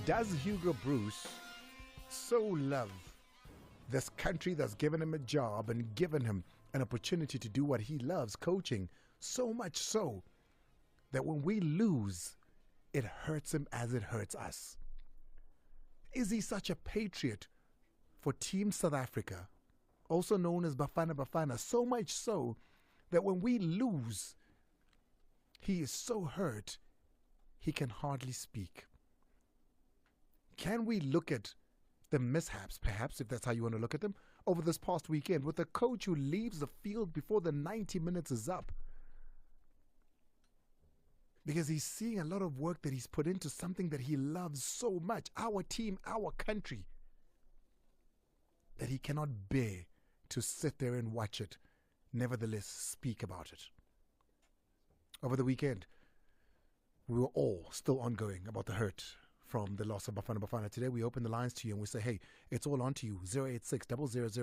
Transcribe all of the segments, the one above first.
Does Hugo Broos so love this country that's given him a job and given him an opportunity to do what he loves, coaching, so much so that when we lose, it hurts him as it hurts us? Is he such a patriot for Team South Africa, also known as Bafana Bafana, so much so that when we lose, he is so hurt he can hardly speak? Can we look at the mishaps, perhaps, if that's how you want to look at them, over this past weekend with a coach who leaves the field before the 90 minutes is up? Because he's seeing a lot of work that he's put into something that he loves so much, our team, our country, that he cannot bear to sit there and watch it, nevertheless speak about it. Over the weekend, we were all still ongoing about the hurt from the loss of Bafana Bafana. Today we open the lines to you and we say, hey, it's all on to you. 086 000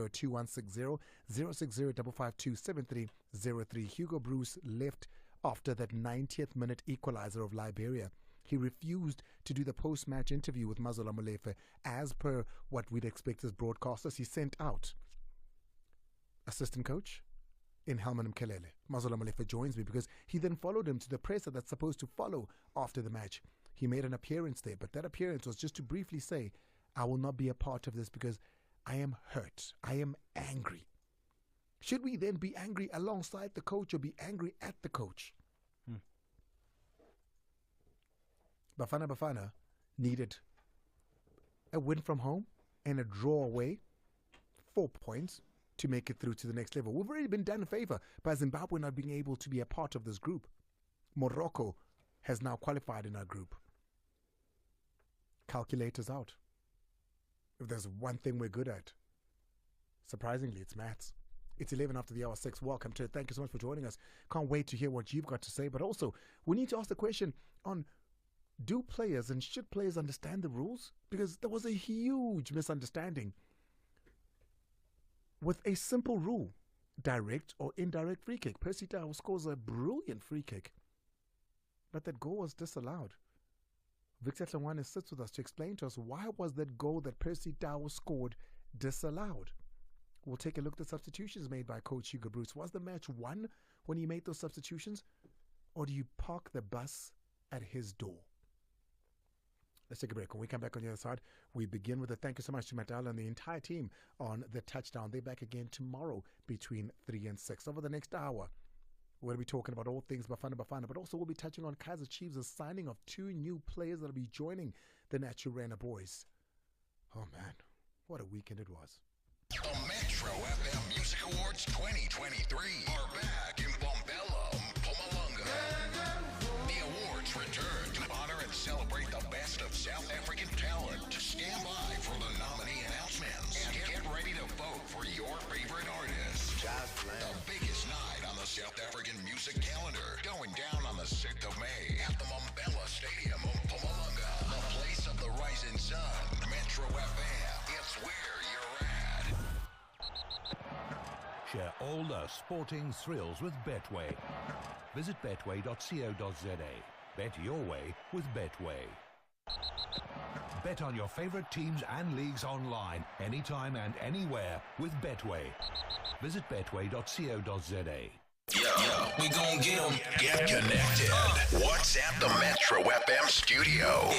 2160 060 552 7303. Hugo Broos left after that 90th minute equalizer of Liberia. He refused to do the post-match interview with Mazola Molefe. As per what we'd expect as broadcasters, he sent out assistant coach in Helman Mkelele. Mazola Molefe joins me because he then followed him to the presser that's supposed to follow after the match. He made an appearance there, but that appearance was just to briefly say, I will not be a part of this because I am hurt. I am angry. Should we then be angry alongside the coach or be angry at the coach? Bafana Bafana needed a win from home and a draw away, 4 points, to make it through to the next level. We've already been done a favor by Zimbabwe not being able to be a part of this group. Morocco has now qualified in our group. Calculators out. If there's one thing we're good at, surprisingly, it's maths. It's 11 after the hour 6. Welcome to it. Thank you so much for joining us. Can't wait to hear what you've got to say. But also, we need to ask the question on, do players and should players understand the rules? Because there was a huge misunderstanding with a simple rule. Direct or indirect free kick. Percy Tau scores a brilliant free kick, but that goal was disallowed. Victor Hlungwani sits with us to explain to us why was that goal that Percy Tau scored disallowed. We'll take a look at the substitutions made by Coach Hugo Broos. Was the match won when he made those substitutions, or do you park the bus at his door? Let's take a break. When we come back on the other side, we begin with a thank you so much to Matala and the entire team on the touchdown. They're back again tomorrow between 3 and 6. Over the next hour, we're going to be talking about all things Bafana Bafana, but also we'll be touching on Kaizer Chiefs' signing of 2 new players that will be joining the Naturena boys. Oh man, what a weekend it was. The Metro FM Music Awards 2023 are back in Bombela, Mpumalanga. The awards return to honor and celebrate the best of South African talent. Stand by for the nominee announcements and get ready to vote for your favorite artist. The biggest night on the South African music calendar, going down on the 6th of May at the Bombela Stadium of Mpumalanga, the place of the rising sun. Metro FM, it's where you're at. Share all the sporting thrills with Betway. Visit betway.co.za. Bet your way with Betway. Bet on your favorite teams and leagues online, anytime and anywhere with Betway. Visit betway.co.za. Yo, we gon' get them. Get connected. WhatsApp the Metro FM studio.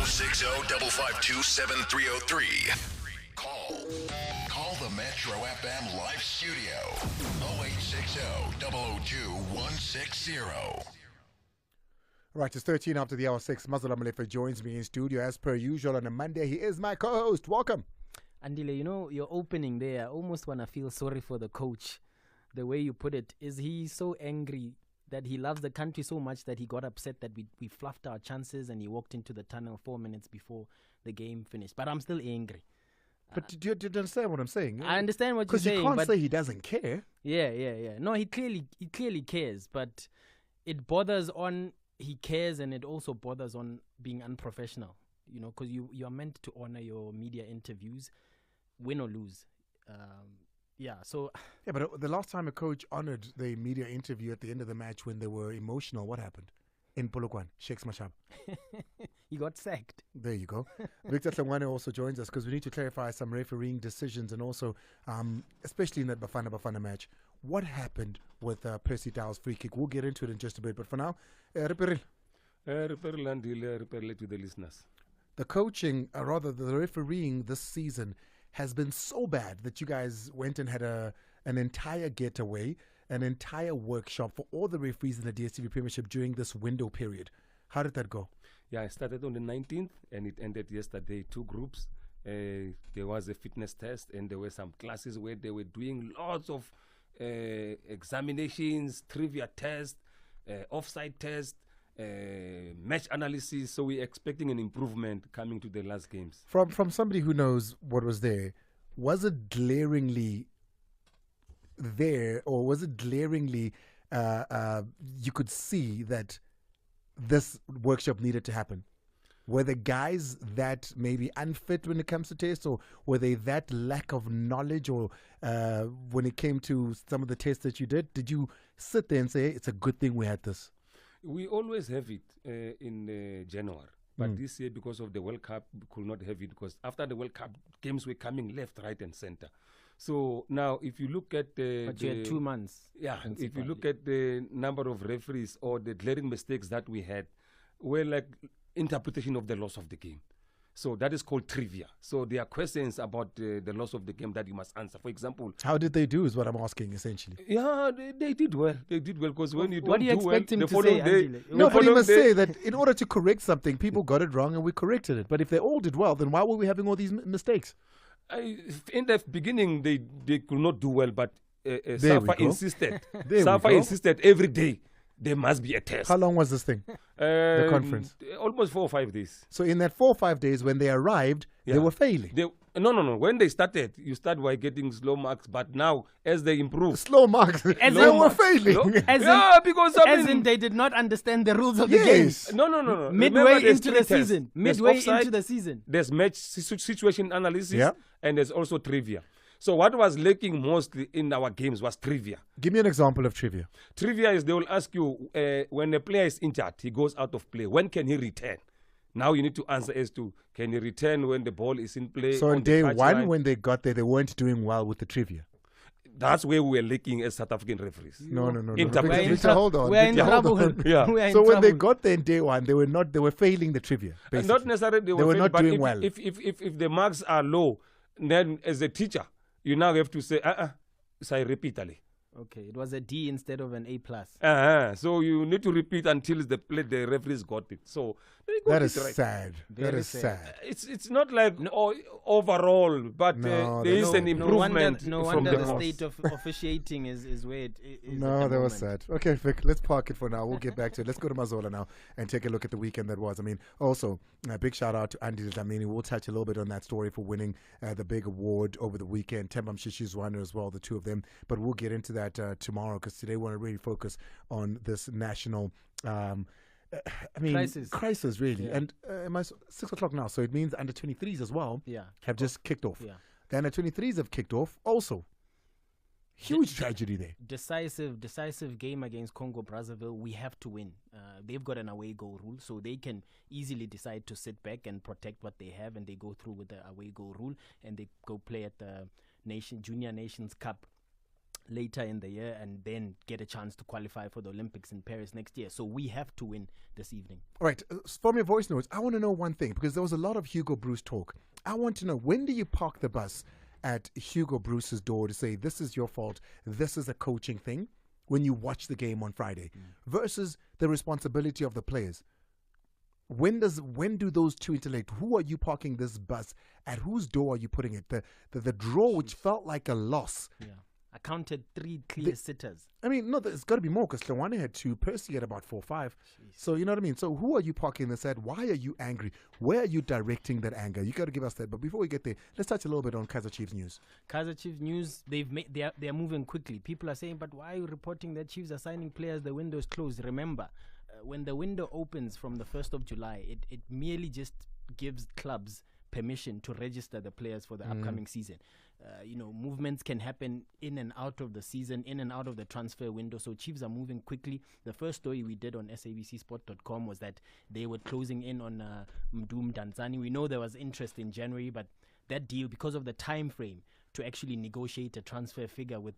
060-552-7303. Call the Metro FM live studio. 0860-002-160. Right, it's 13 after the hour 6. Mazola Molefe joins me in studio as per usual on a Monday. He is my co-host. Welcome. Andile, you know, your opening there, I almost want to feel sorry for the coach. The way you put it, is he so angry that he loves the country so much that he got upset that we fluffed our chances and he walked into the tunnel 4 minutes before the game finished? But I'm still angry. But do you understand what I'm saying? I understand what you're saying. Because you can't say he doesn't care. Yeah. No, he clearly cares, but it borders on he cares and it also borders on being unprofessional, you know, because you are meant to honor your media interviews, win or lose. Yeah, but the last time a coach honored the media interview at the end of the match when they were emotional, what happened? In Polokwane, Sheikh's Mashaba. he got sacked. There you go. Victor Hlungwani also joins us because we need to clarify some refereeing decisions and also, especially in that Bafana Bafana match, what happened with Percy Tau's free kick. We'll get into it in just a bit. But for now, Andile to the listeners. The coaching, or rather the refereeing this season has been so bad that you guys went and had an entire getaway, an entire workshop for all the referees in the DStv Premiership during this window period. How did that go? Yeah, I started on the 19th and it ended yesterday. 2 groups. There was a fitness test and there were some classes where they were doing lots of examinations, trivia tests, offside tests, match analysis. So we're expecting an improvement coming to the last games. From somebody who knows what was there, was it glaringly there, or was it glaringly you could see that this workshop needed to happen? Were the guys that maybe unfit when it comes to tests, or were they that lack of knowledge, or when it came to some of the tests that you did you sit there and say, hey, it's a good thing we had this? We always have it in January. But this year, because of the World Cup, we could not have it because after the World Cup, games were coming left, right, and center. So now, if you look at but you had 2 months. Yeah, if you look at the number of referees or the glaring mistakes that we had, were like interpretation of the loss of the game. So that is called trivia. So there are questions about the loss of the game that you must answer. For example, how did they do is what I'm asking essentially. Yeah, they did well. They did well because when you don't do well, expect him to say, day, no, but he must say that in order to correct something, people got it wrong and we corrected it. But if they all did well, then why were we having all these mistakes? In the beginning, they could not do well, but Safa insisted. Safa insisted every day there must be a test. How long was this thing? The conference? Almost 4 or 5 days. So in that 4 or 5 days, when they arrived, they were failing. No. When they started, you start by getting slow marks. But now, as they improve, slow marks, they were failing. Because they did not understand the rules of the game. No. Midway into the season, into the season, there's match situation analysis, and there's also trivia. So what was lacking mostly in our games was trivia. Give me an example of trivia. Trivia is they will ask you, when a player is injured, he goes out of play. When can he return? Now you need to answer as to, can he return when the ball is in play? So on day one, when they got there, they weren't doing well with the trivia. That's where we were lacking as South African referees. No. Victor, hold on. We're in trouble. So when they got there in day one, they were failing the trivia. Not necessarily they were not doing well. If the marks are low, then as a teacher, you now have to say, say repeatedly. Okay, it was a D instead of an A+. So you need to repeat until the referees got it. So they got that it is right. sad. That is sad. It's not like overall, but there is an improvement. No wonder the state of officiating is where it is. No, that was sad. Okay, Vic, let's park it for now. We'll get back to it. Let's go to Mazola now and take a look at the weekend that was. I mean, also, a big shout out to Andile Ncube. We'll touch a little bit on that story for winning the big award over the weekend. Themba Mshishi's winner as well, the two of them. But we'll get into that tomorrow because today we want to really focus on this national crisis really. Yeah. And it's 6 o'clock now, so it means under 23s as well have just kicked off. Yeah. The under 23s have kicked off also. Huge tragedy there. Decisive game against Congo Brazzaville. We have to win. They've got an away goal rule, so they can easily decide to sit back and protect what they have, and they go through with the away goal rule, and they go play at the Junior Nations Cup later in the year and then get a chance to qualify for the Olympics in Paris next year. So we have to win this evening. All right. From your voice notes, I want to know one thing, because there was a lot of Hugo Broos talk. I want to know, when do you park the bus at Hugo Broos's door to say, this is your fault, this is a coaching thing, when you watch the game on Friday, versus the responsibility of the players? When do those two interlate? Who are you parking this bus at? Whose door are you putting it? The draw, which felt like a loss. Yeah. I counted 3 clear sitters. I mean, no, there's got to be more, because Hlungwani had 2, Percy had about 4 or 5. Jeez. So, you know what I mean? So, who are you parking this at? Why are you angry? Where are you directing that anger? You got to give us that. But before we get there, let's touch a little bit on Kaizer Chiefs news. Kaizer Chiefs news, they are moving quickly. People are saying, but why are you reporting that Chiefs are signing players? The window is closed. Remember, when the window opens from the 1st of July, it merely just gives clubs permission to register the players for the upcoming season. movements can happen in and out of the season, in and out of the transfer window. So Chiefs are moving quickly. The first story we did on sabcsport.com was that they were closing in on Mdum Danzani. We know there was interest in January, but that deal, because of the time frame to actually negotiate a transfer figure with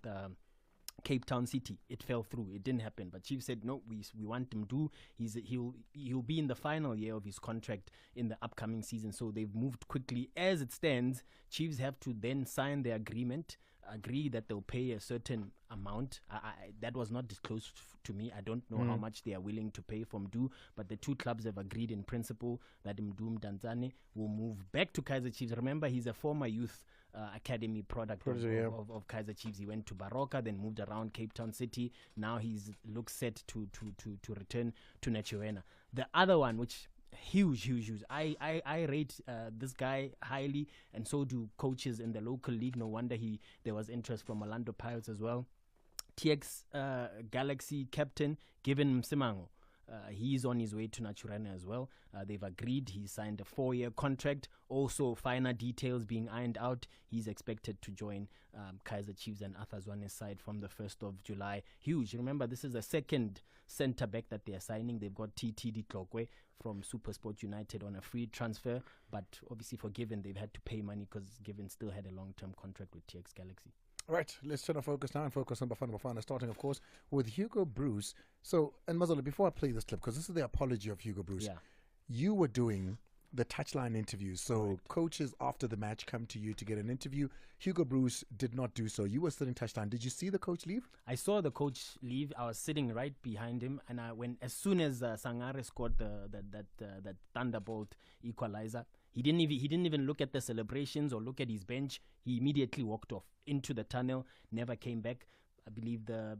Cape Town City, it fell through. It didn't happen. But Chiefs said, no, we want him to. He'll be in the final year of his contract in the upcoming season. So they've moved quickly. As it stands, Chiefs have to then sign their agreement, agree that they'll pay a certain amount. That was not disclosed to me. I don't know how much they are willing to pay for Mdu, but the two clubs have agreed in principle that Mdu Danzane will move back to Kaizer Chiefs. Remember, he's a former youth academy product of Kaizer Chiefs. He went to Baroka, then moved around Cape Town City. Now he's looks set to return to Netjoena. The other one, which huge. I rate this guy highly, and so do coaches in the local league. No wonder there was interest from Orlando Pirates as well. TX Galaxy captain Given Msimango. He's on his way to Naturana as well. They've agreed. He signed a 4-year contract. Also, finer details being ironed out. He's expected to join Kaizer Chiefs and Arthur Zwane's side from the 1st of July. Huge. Remember, this is the second centre-back that they are signing. They've got TT Ditlokwe from SuperSport United on a free transfer. But obviously for Given, they've had to pay money because Given still had a long-term contract with TX Galaxy. Right, let's turn our focus now and focus on Bafana Bafana, starting, of course, with Hugo Broos. So, and Mazola, before I play this clip, because this is the apology of Hugo Broos, you were doing the touchline interviews. So, coaches after the match come to you to get an interview. Hugo Broos did not do so. You were sitting touchline. Did you see the coach leave? I saw the coach leave. I was sitting right behind him, and as soon as Sangare scored that thunderbolt equalizer, he didn't even look at the celebrations or look at his bench. He immediately walked off into the tunnel, never came back. I believe the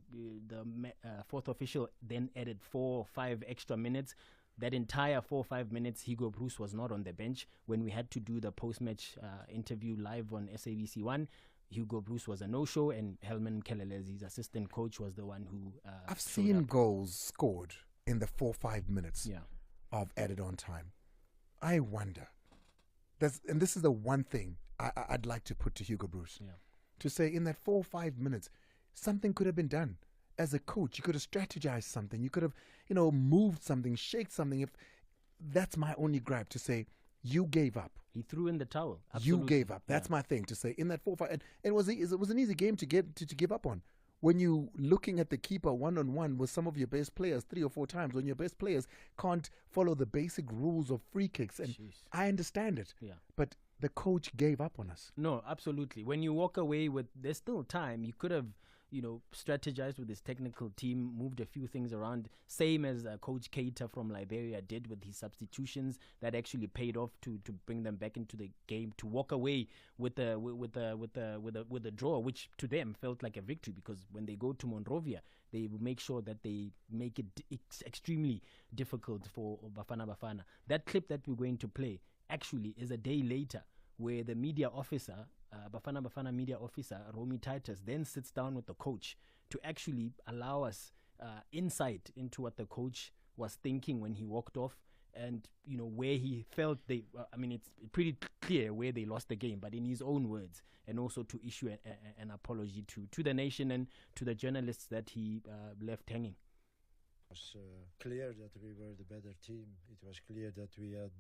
fourth official then added 4 or 5 extra minutes. That entire 4 or 5 minutes, Hugo Broos was not on the bench. When we had to do the post-match interview live on SABC1, Hugo Broos was a no-show, and Helman Mkelelezi, his assistant coach, was the one who I've seen goals scored in the 4 or 5 minutes of added on time. I wonder. And this is the one thing I'd like to put to Hugo Broos. To say in that 4 or 5 minutes, something could have been done. As a coach, you could have strategized something. You could have, moved something, shaked something. If that's my only gripe, to say, you gave up. He threw in the towel. Absolutely. You gave up. That's my thing, to say in that 4 or 5. And it was an easy game to give up on. When you looking at the keeper one-on-one with some of your best players 3 or 4 times, when your best players can't follow the basic rules of free kicks, and I understand it, but the coach gave up on us. No, absolutely. When you walk away with, there's still time. You could have, strategized with his technical team, moved a few things around, same as Coach Keita from Liberia did with his substitutions. That actually paid off to bring them back into the game, to walk away with a draw, which to them felt like a victory, because when they go to Monrovia, they will make sure that they make it extremely difficult for Bafana Bafana. That clip that we're going to play actually is a day later, where the media officer, Bafana Bafana media officer, Romy Titus, then sits down with the coach to actually allow us insight into what the coach was thinking when he walked off, and where he felt it's pretty clear where they lost the game, but in his own words, and also to issue an apology to the nation and to the journalists that he left hanging. It was clear that we were the better team. It was clear that we had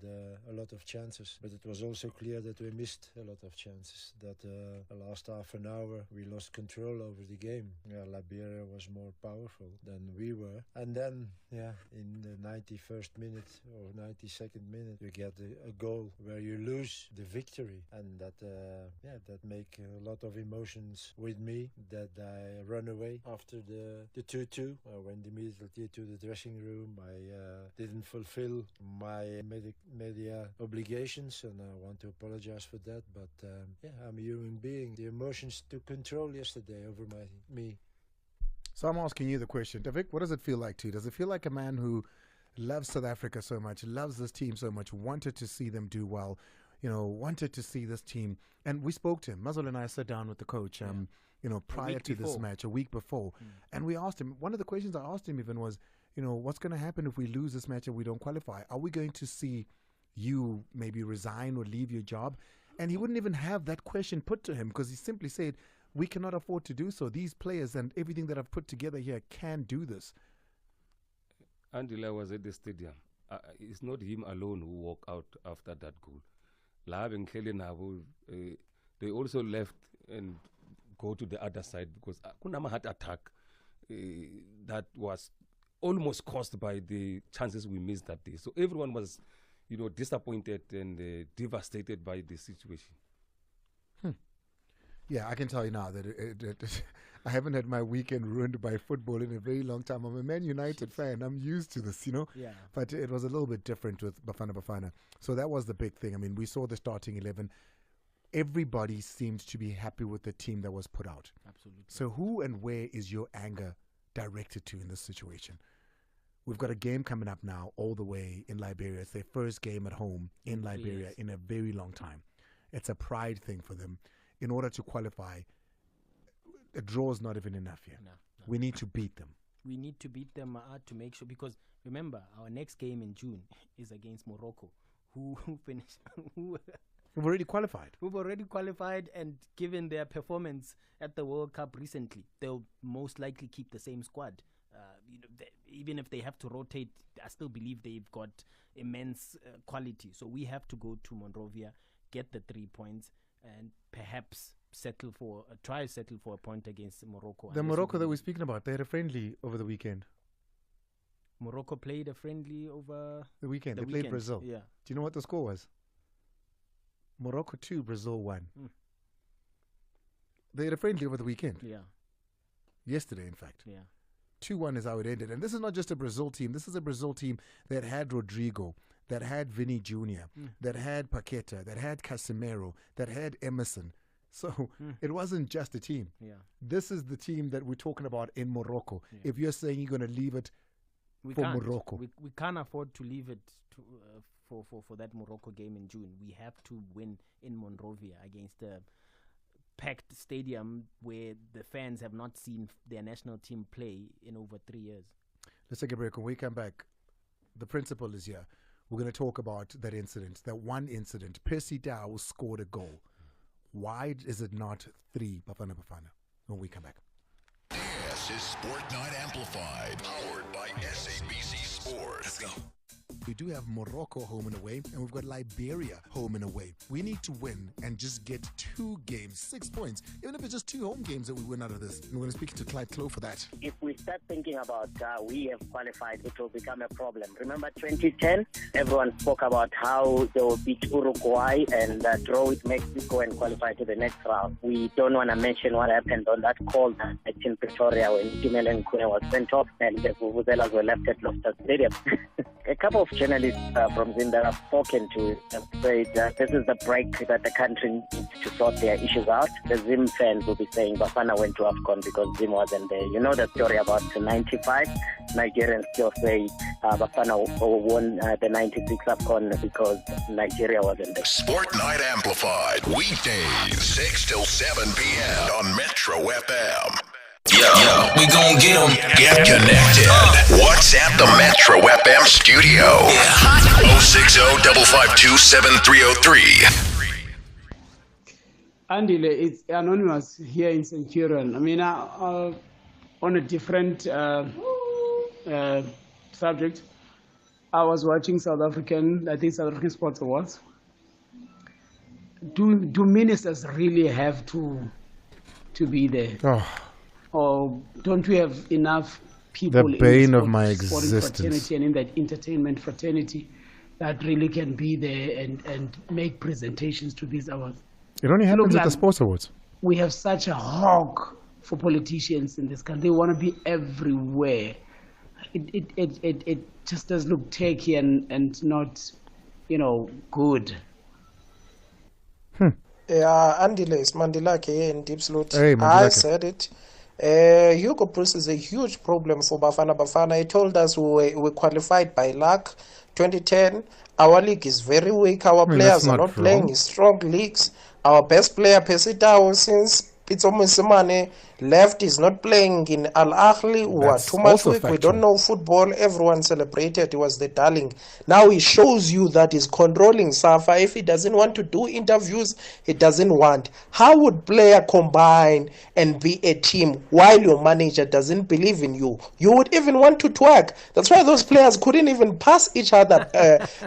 a lot of chances, but it was also clear that we missed a lot of chances. That the last half an hour we lost control over the game. Liberia was more powerful than we were. And then, in the 91st minute or 92nd minute, you get a goal where you lose the victory, and that make a lot of emotions with me. That I run away after the 2-2. I went immediately to the dressing room. I didn't fulfill my media obligations, and I want to apologize for that. But I'm a human being. The emotions took control yesterday over me. So I'm asking you the question, Davik, what does it feel like to you? Does it feel like a man who loves South Africa so much, loves this team so much, wanted to see them do well, wanted to see this team? And we spoke to him. Mazola and I sat down with the coach prior to this match, a week before. And we asked him, one of the questions I asked him even was, what's going to happen if we lose this match and we don't qualify? Are we going to see you maybe resign or leave your job? And he wouldn't even have that question put to him because he simply said, we cannot afford to do so. These players and everything that I've put together here can do this. Andile was at the stadium. It's not him alone who walked out after that goal. They also left and go to the other side because Kunama had attack that was almost caused by the chances we missed that day. So everyone was, disappointed and devastated by the situation. Yeah, I can tell you now that I haven't had my weekend ruined by football in a very long time. I'm a Man United fan. I'm used to this, Yeah. But it was a little bit different with Bafana Bafana. So that was the big thing. I mean, we saw the starting 11. Everybody seemed to be happy with the team that was put out. Absolutely. So who and where is your anger directed to in this situation? We've got a game coming up now all the way in Liberia. It's their first game at home in Liberia in a very long time. It's a pride thing for them. In order to qualify, a draw is not even enough here. No. We need to beat them. We need to beat them to make sure, because remember, our next game in June is against Morocco, who finished, We've already qualified. who've already qualified, and given their performance at the World Cup recently, they'll most likely keep the same squad. Even if they have to rotate, I still believe they've got immense quality. So we have to go to Monrovia, get the 3 points, and perhaps try settle for a point against Morocco. The Morocco that we're speaking about, they had a friendly over the weekend. Morocco played a friendly over The weekend. the They played weekend. Brazil. Yeah. Do you know what the score was? Morocco 2, Brazil 1. They had a friendly over the weekend. Yeah. Yesterday, in fact. Yeah. 2-1 is how it ended. And this is not just a Brazil team. This is a Brazil team that had Rodrigo, that had Vinny Jr., that had Paqueta, that had Casemiro, that had Emerson. So it wasn't just a team. Yeah. This is the team that we're talking about in Morocco. Yeah. If you're saying you're going to leave it We for can't. Morocco. We can't afford to leave it for that Morocco game in June. We have to win in Monrovia against a packed stadium where the fans have not seen their national team play in over 3 years. Let's take a break. When we come back, the principal is here. We're going to talk about that incident, that one incident. Percy Dow scored a goal. Why is it not 3 Bafana Bafana? When we come back. This is Sport Night Amplified, powered by SABC Sports. Let's go. We do have Morocco home and away, and we've got Liberia home and away. We need to win and just get 2 games, 6 points. Even if it's just 2 home games that we win out of this. And we're going to speak to Clyde Clough for that. If we start thinking about we have qualified, it will become a problem. Remember 2010? Everyone spoke about how they will beat Uruguay and draw with Mexico and qualify to the next round. We don't want to mention what happened on that call in Pretoria when Andile Ncube was sent off and the Vuvuzelas were left at Loftus Stadium. A couple of journalists from Zim that I've spoken to have said that this is the break that the country needs to sort their issues out. The Zim fans will be saying Bafana went to AFCON because Zim wasn't there. You know the story about the 95. Nigerians still say Bafana won the 96 AFCON because Nigeria wasn't there. Sport Night Amplified, weekdays, 6 till 7 p.m. on Metro FM. Yo, we gon' get them. Get connected. WhatsApp the Metro FM studio. 060-552-7303. Andile, it's anonymous here in Centurion. I mean, on a different subject, I was watching South African Sports Awards. Do ministers really have to be there? Oh. Or don't we have enough people The bane in of my sporting existence. fraternity and in that entertainment fraternity that really can be there and make presentations to these awards? It only happens Look, at the like, Sports Awards. we have such a hog for politicians in this country. They want to be everywhere. It just does look tacky and not, good. Yeah, Andile is Mandilake here in Deep Sloot. Hey, I Mandilake. said it. Hugo Broos is a huge problem for Bafana Bafana. He told us we qualified by luck. 2010, our league is very weak. Our I mean, that's players are not not playing wrong. in strong leagues. Our best player, Percy Tau, since Pitso Mosimane left, is not playing in Al Ahly, who are That's too much also weak. We factual. don't know football. Everyone celebrated. He was the darling. Now he shows you that he's controlling Safa. If he doesn't want to do interviews, he doesn't want. How would player combine and be a team while your manager doesn't believe in you? You would even want to twerk. That's why those players couldn't even pass each other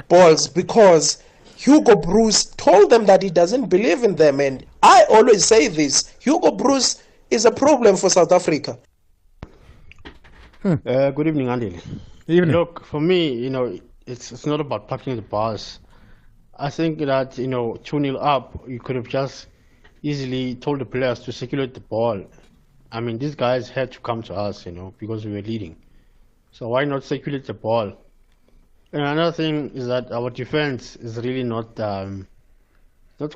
balls, because Hugo Broos told them that he doesn't believe in them. And I always say this, Hugo Broos is a problem for South Africa. Good evening, Andile. Evening. Look, for me, it's not about parking the bus. I think that, 2-0 up, you could have just easily told the players to circulate the ball. I mean, these guys had to come to us, because we were leading. So why not circulate the ball? And another thing is that our defense is really not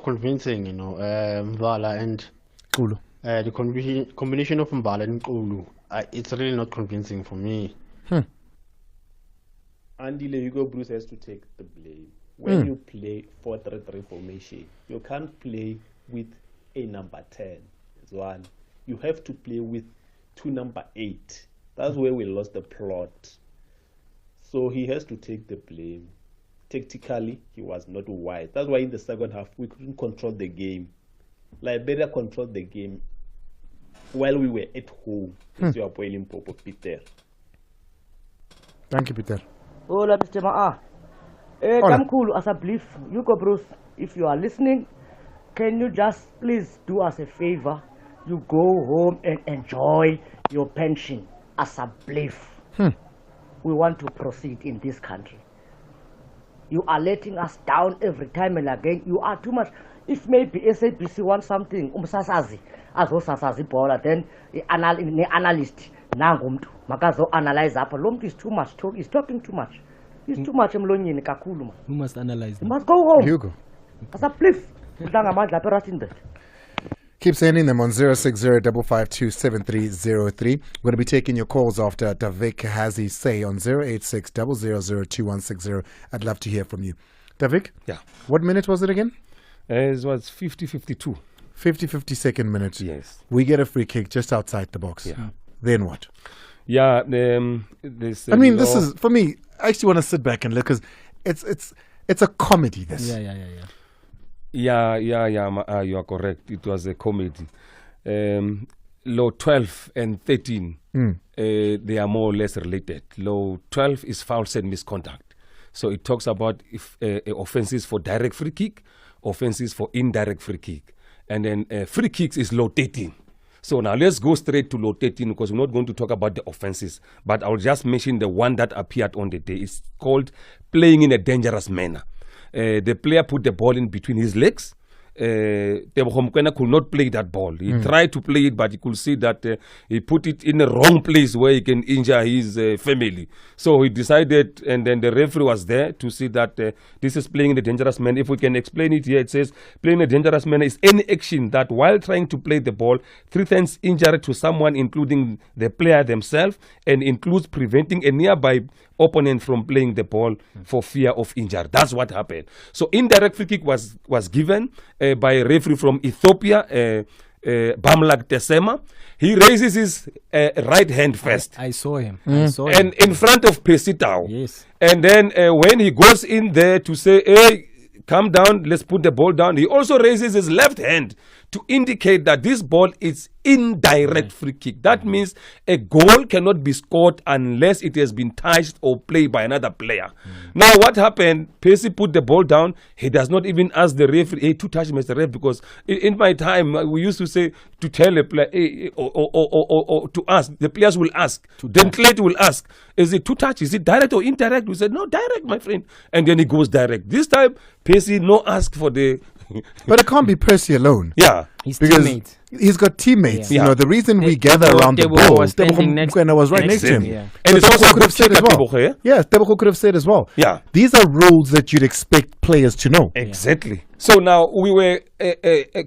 convincing, Mbala and Kulu. the combination of Mbala and Kulu, it's really not convincing for me. Andile, Hugo Broos has to take the blame. When you play 4-3-3 formation, you can't play with a number 10. That's one. You have to play with 2 number 8. That's where we lost the plot. So he has to take the blame. Tactically, he was not wise. That's why in the second half, we couldn't control the game. Liberia controlled the game while we were at home. As you are boiling Popo Peter. Thank you, Peter. Hola, Mr. Ma'a. Come cool, as I believe, Hugo Broos, if you are listening, can you just please do us a favor? You go home and enjoy your pension as a belief. We want to proceed in this country. You are letting us down every time and again. You are too much. If maybe SABC wants something, umsasazi, azosasazi bowler, then the analyst, nangumtu, makazo analyze up. Lomtu is too much talk. He's talking too much. He's too much emlonyeni kakulu. Who must analyze? He must go home. Hugo. As a belief. Keep sending them on 060-552-7303. We're going to be taking your calls after Davik has his say on 086-000-2160. I'd love to hear from you. Davik? Yeah. What minute was it again? It was 50-52. 52nd minute. Yes. We get a free kick just outside the box. Yeah. Then what? Yeah. This. I mean, this is, for me, I actually want to sit back and look, because it's a comedy, this. Yeah. You are correct. It was a comedy. Law 12 and 13, they are more or less related. Law 12 is fouls and misconduct. So it talks about if offenses for direct free kick, offenses for indirect free kick. And then free kicks is law 13. So now let's go straight to law 13, because we're not going to talk about the offenses. But I'll just mention the one that appeared on the day. It's called playing in a dangerous manner. The player put the ball in between his legs. Tebogo Mokoena could not play that ball. He tried to play it, but he could see that he put it in the wrong place where he can injure his family. So he decided, and then the referee was there to see that this is playing in a dangerous manner. If we can explain it here, it says playing in a dangerous manner is any action that while trying to play the ball threatens injury to someone, including the player themselves, and includes preventing a nearby opponent from playing the ball for fear of injury. That's what happened. So indirect free kick was given by a referee from Ethiopia, Bamlak Tesema. He raises his right hand first. I saw him. And in front of Pesitao. Yes. And then when he goes in there to say, hey, come down, let's put the ball down, he also raises his left hand to indicate that this ball is indirect free kick. That means a goal cannot be scored unless it has been touched or played by another player. Now what happened, Pacey put the ball down. He does not even ask the referee, hey, to touch Mr. Ref, because in my time we used to say, to tell a player, hey, or to ask, the players will ask, then Clayton will ask, is it to touch, is it direct or indirect? We said, no, direct, my friend. And then he goes direct. This time Pacey no ask for the but it can't be Percy alone. Yeah. His because teammates. He's got teammates. Yeah. You know, the reason we gather around the ball, Tebogo was right next to him. Yeah. And it's also Tebogo could have said as well. Yes, Tebogo could have said as well. Yeah. These are rules that you'd expect players to know. Exactly. So now we were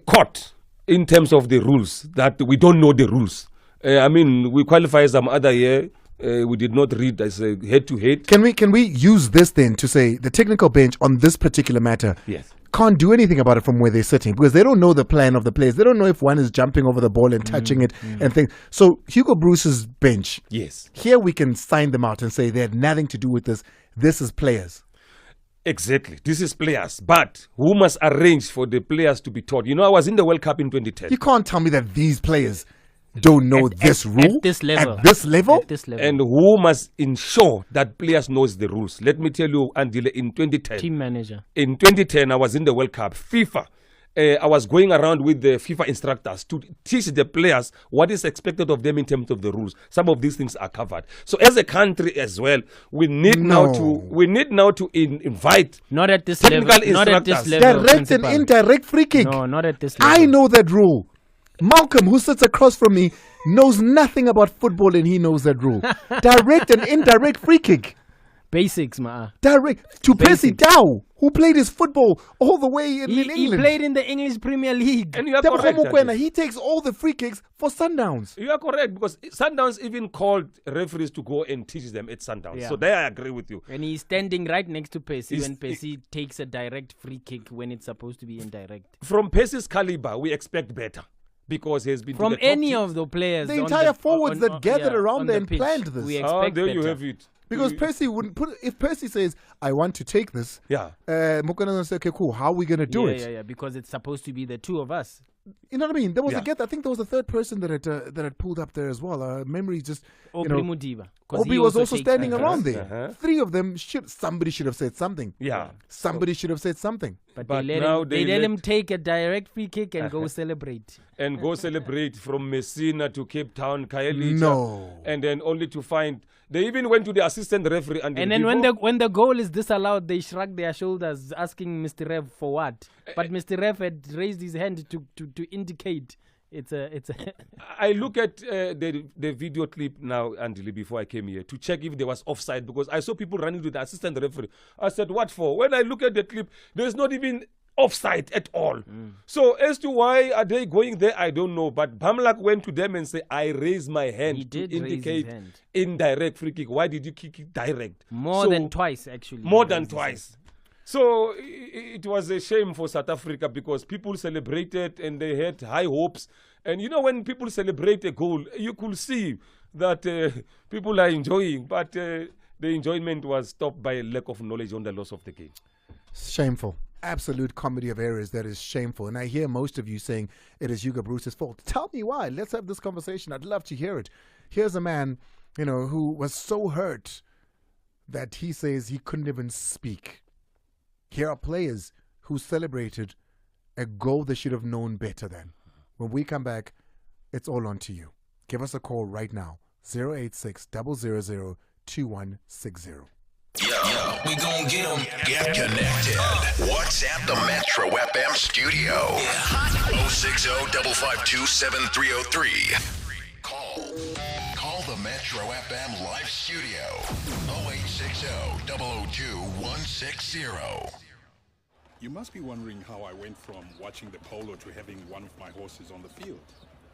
caught in terms of the rules, that we don't know the rules. I mean, we qualified some other year. We did not read as a head-to-head. Can we use this then to say the technical bench on this particular matter? Yes. can't do anything about it from where they're sitting because they don't know the plan of the players. They don't know if one is jumping over the ball and touching it and things. So Hugo Broos's bench, Yes. here we can sign them out and say they had nothing to do with this. This is players. Exactly. This is players. But who must arrange for the players to be taught? You know, I was in the World Cup in 2010. You can't tell me that these players don't know this rule at this level. At this level? At this level. And who must ensure that players knows the rules? Let me tell you, Andile, in 2010. Team manager. In 2010, I was in the World Cup. FIFA. I was going around with the FIFA instructors to teach the players what is expected of them in terms of the rules. Some of these things are covered. So as a country as well, we need now to invite not at this technical level. Not at this level. Direct and indirect free kick. No, not at this level. I know that rule. Malcolm, who sits across from me, knows nothing about football and he knows that rule. Direct and indirect free kick. Basics, ma. Direct. To Percy Dow, who played his football all the way in England. He played in the English Premier League. And you are correct. He takes all the free kicks for Sundowns. You are correct because Sundowns even called referees to go and teach them at Sundowns. Yeah. So there I agree with you. And he's standing right next to Percy when Percy takes a direct free kick when it's supposed to be indirect. From Percy's caliber, we expect better. Because he has been from any of the players, the entire forwards that gathered around there and planned this. We expect there better. you have it. Because Percy wouldn't put. If Percy says, "I want to take this," Mokana will say, "Okay, cool. How are we gonna do it?" Yeah. Because it's supposed to be the two of us. You know what I mean? There was I think there was a third person that had pulled up there as well. Memory just. Obi Mudiba. Obi was also standing around there. Three of them somebody should have said something. Yeah. Somebody should have said something. But they let him take a direct free kick and go celebrate. And go celebrate from Messina to Cape Town, Khayelitsha. No. And then only to find they even went to the assistant referee and then when the goal is disallowed, they shrug their shoulders, asking Mr. Rev for what. But Mr. Rev had raised his hand to indicate it's a. I look at the video clip now, Andile, before I came here to check if there was offside because I saw people running to the assistant referee. I said, "What for?" When I look at the clip, there's not even offside at all. So as to why are they going there, I don't know. But Bamlak went to them and said, "I raise my hand to indicate indirect free kick." Why did you kick it direct? More than twice, actually. More than twice. So it was a shame for South Africa because people celebrated and they had high hopes. And you know, when people celebrate a goal, you could see that people are enjoying. But the enjoyment was stopped by a lack of knowledge on the loss of the game. Shameful. Absolute comedy of errors that is shameful. And I hear most of you saying it is Hugo Broos's fault. Tell me why. Let's have this conversation. I'd love to hear it. Here's a man, who was so hurt that he says he couldn't even speak. Here are players who celebrated a goal they should have known better than. When we come back, it's all on to you. Give us a call right now. 086-000-2160. Yo, we gon' get them. Get connected. WhatsApp the Metro FM studio. 060-552-7303. Call the Metro FM live studio. 0860-002-160. You must be wondering how I went from watching the polo to having one of my horses on the field.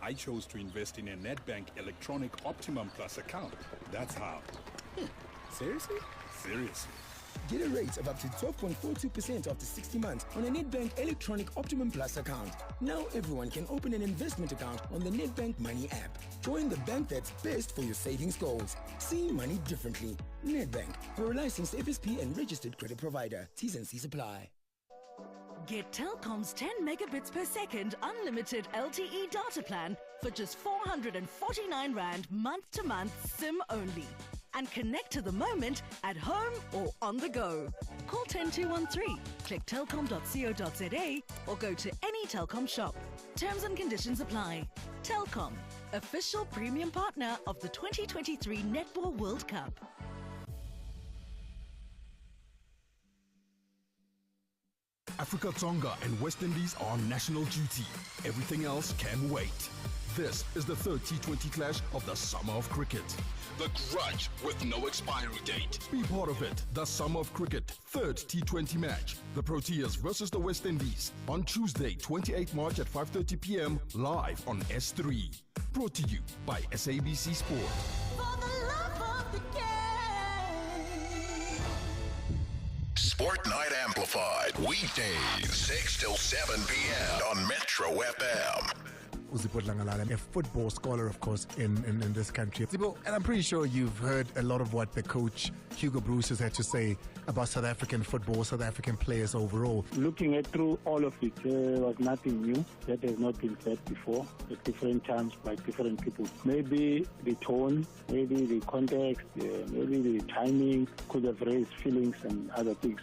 I chose to invest in a Nedbank Electronic Optimum Plus account. That's how. Seriously? Seriously. Get a rate of up to 12.42% after 60 months on a Nedbank Electronic Optimum Plus account. Now everyone can open an investment account on the Nedbank Money app. Join the bank that's best for your savings goals. See money differently. Nedbank, we're a licensed FSP and registered credit provider. T's and C's apply. Get Telkom's 10 megabits per second unlimited LTE data plan for just 449 Rand month to month SIM only. And connect to the moment at home or on the go. Call 10213, click telkom.co.za or go to any Telkom shop. Terms and conditions apply. Telkom, official premium partner of the 2023 Netball World Cup. Africa, Tonga and West Indies are on national duty. Everything else can wait. This is the third T20 clash of the Summer of Cricket. The Grudge with no expiry date. Be part of it. The Summer of Cricket, third T20 match. The Proteas versus the West Indies on Tuesday, 28 March at 5:30 p.m. live on S3. Brought to you by SABC Sport. For the love of the game. Sport Night Amplified. Amplified. Weekdays, 6 till 7 p.m. on Metro FM. Uzipho Dlangalala, a football scholar, of course, in this country. Zibo, and I'm pretty sure you've heard a lot of what the coach, Hugo Broos, has had to say about South African football, South African players overall. Looking at through all of it, there was nothing new that has not been said before at different times by different people. Maybe the tone, maybe the context, maybe the timing could have raised feelings and other things.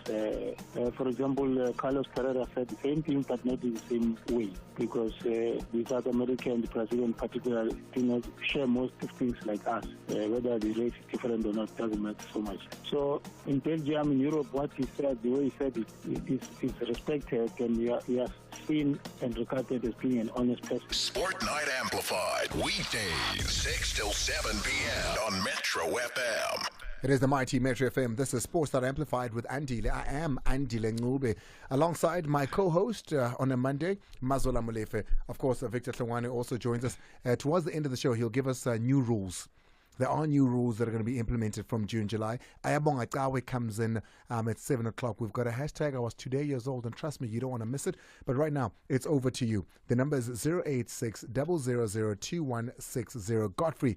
For example, Carlos Pereira said the same thing, but not in the same way, because the South American and the Brazilian particularly do not share most of things like us. Whether the race is different or not doesn't matter so much. So in Belgium, in Europe, what he said, the way he said it is respected, and he has seen and regarded as being an honest person. Sport Night Amplified. Weekdays, 6 till 7 p.m. on Metro FM. It is the mighty Metro FM. This is Sports That Amplified with Andile. I am Andile Ncube. Alongside my co-host on a Monday, Mazola Molefe. Of course, Victor Hlungwani also joins us. Towards the end of the show, he'll give us new rules. There are new rules that are going to be implemented from June, July. Ayabonga Kawe comes in at 7 o'clock. We've got a hashtag. I was 2 years old, and trust me, you don't want to miss it. But right now, it's over to you. The number is 086 000 2160. Godfrey,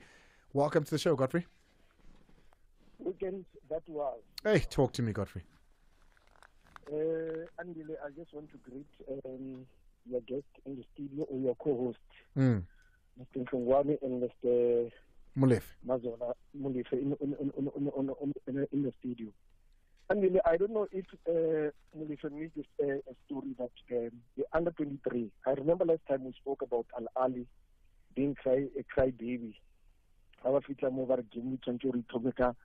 welcome to the show, Godfrey. Weekend that was. Hey, talk to me, Godfrey. Andile, I just want to greet your guest in the studio, or your co-host, Mr. Hlungwani and Mr. Molefe. Mazola Molefe in the studio. Andile, I don't know if Molefe missed a story that the under 23. I remember last time we spoke about Al Ali being a cry baby. Our future mover Jimmy Chanchori Tomeka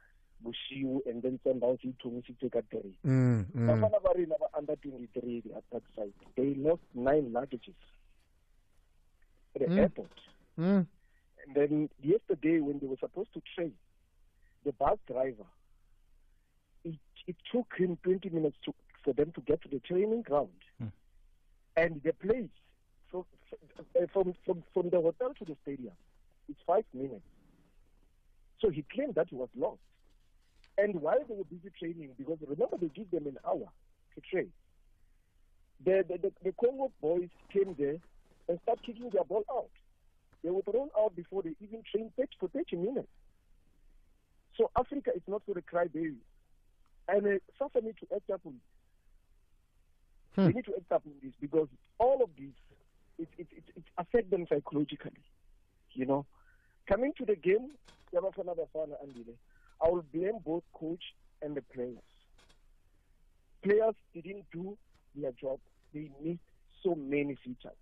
Bushiu, and then send out to Mr. Bafana Bafana under 23 at that site. They lost 9 luggages at the airport. And then yesterday, when they were supposed to train, the bus driver, it took him 20 minutes for them to get to the training ground. And the place, from the hotel to the stadium, it's 5 minutes. So he claimed that he was lost. And while they were busy training, because remember they give them an hour to train, the Congo boys came there and started kicking their ball out. They were thrown out before they even trained for 30 minutes. So Africa is not for the crybaby. And SAFA need to act up on this. They need to act up on this, because all of this, it affects them psychologically. You know, coming to the game, Bafana Bafana Andile, I will blame both coach and the players. Players didn't do their job. They missed so many features.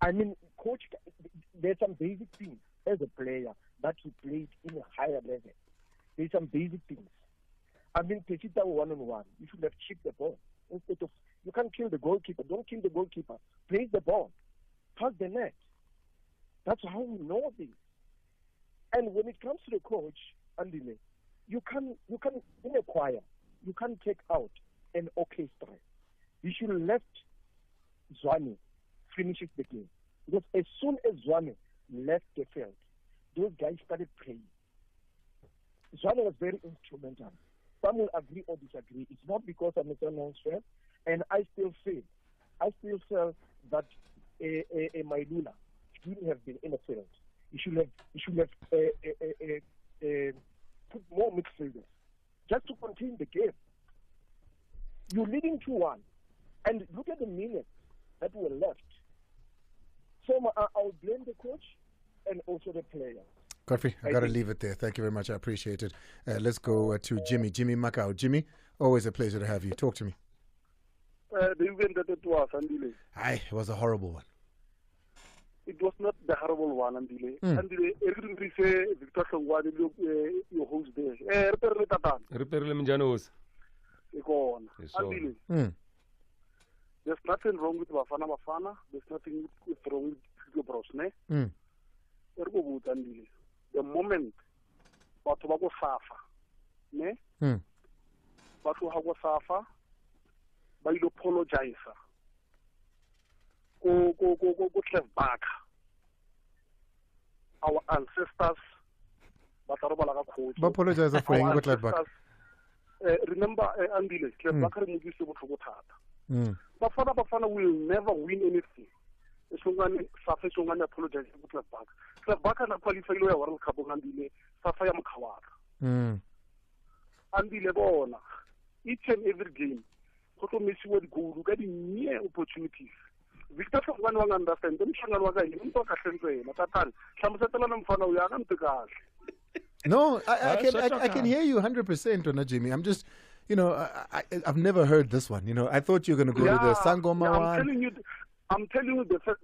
I mean, coach, there's some basic things as a player that you played in a higher level. There's some basic things. I mean, Pesita one-on-one. You should have chipped the ball. Instead of, you can't kill the goalkeeper. Don't kill the goalkeeper. Place the ball. Pass the net. That's how we know this. And when it comes to the coach, Andile, you can in a choir, you can take out an orchestra. You should have left Zwane finishes the game. Because as soon as Zwane left the field, those guys started praying. Zwane was very instrumental. Some will agree or disagree. It's not because I'm a fan, and I still feel that a Mailula shouldn't have been in the field. You should have put more midfielders just to contain the game. You're leading 2-1, and look at the minutes that were left. So I'll blame the coach and also the players. Godfrey, I got to leave it there. Thank you very much. I appreciate it. Let's go to Jimmy. Jimmy Macau. Jimmy, always a pleasure to have you. Talk to me. The event that it was, Andile. Aye, it was a horrible one. It was not the horrible one, Andile. Andile, everything say Victor Hlungwani, your host there. Reperle Mjanos. Andile. There's nothing wrong with Bafana Bafana. There's nothing wrong with Hugo Broos, ne? The moment batho ba go safa, ne? Batho ha go safa, ba ile apologize. Go back. Our ancestors, but apologize for going back. remember Andile, Bakari Mugisi Bafana Bafana will never win anything. Hlungwani Safa Hlungwani apologize to Bafana. Bafana qualify lo World Cup Andile Safa ya mkhawara. Andile bona each and every game go to miss with goal get near opportunities. Victor Hlungwani wa understand umhlangano wa ka yini umuntu akahlenzela tatani hlamusetela nomfana uya akamtikahle. No, I can hear you 100% on Jimmy. I'm just, I've never heard this one. I thought you were going to go to the Sangoma one. I'm telling you the first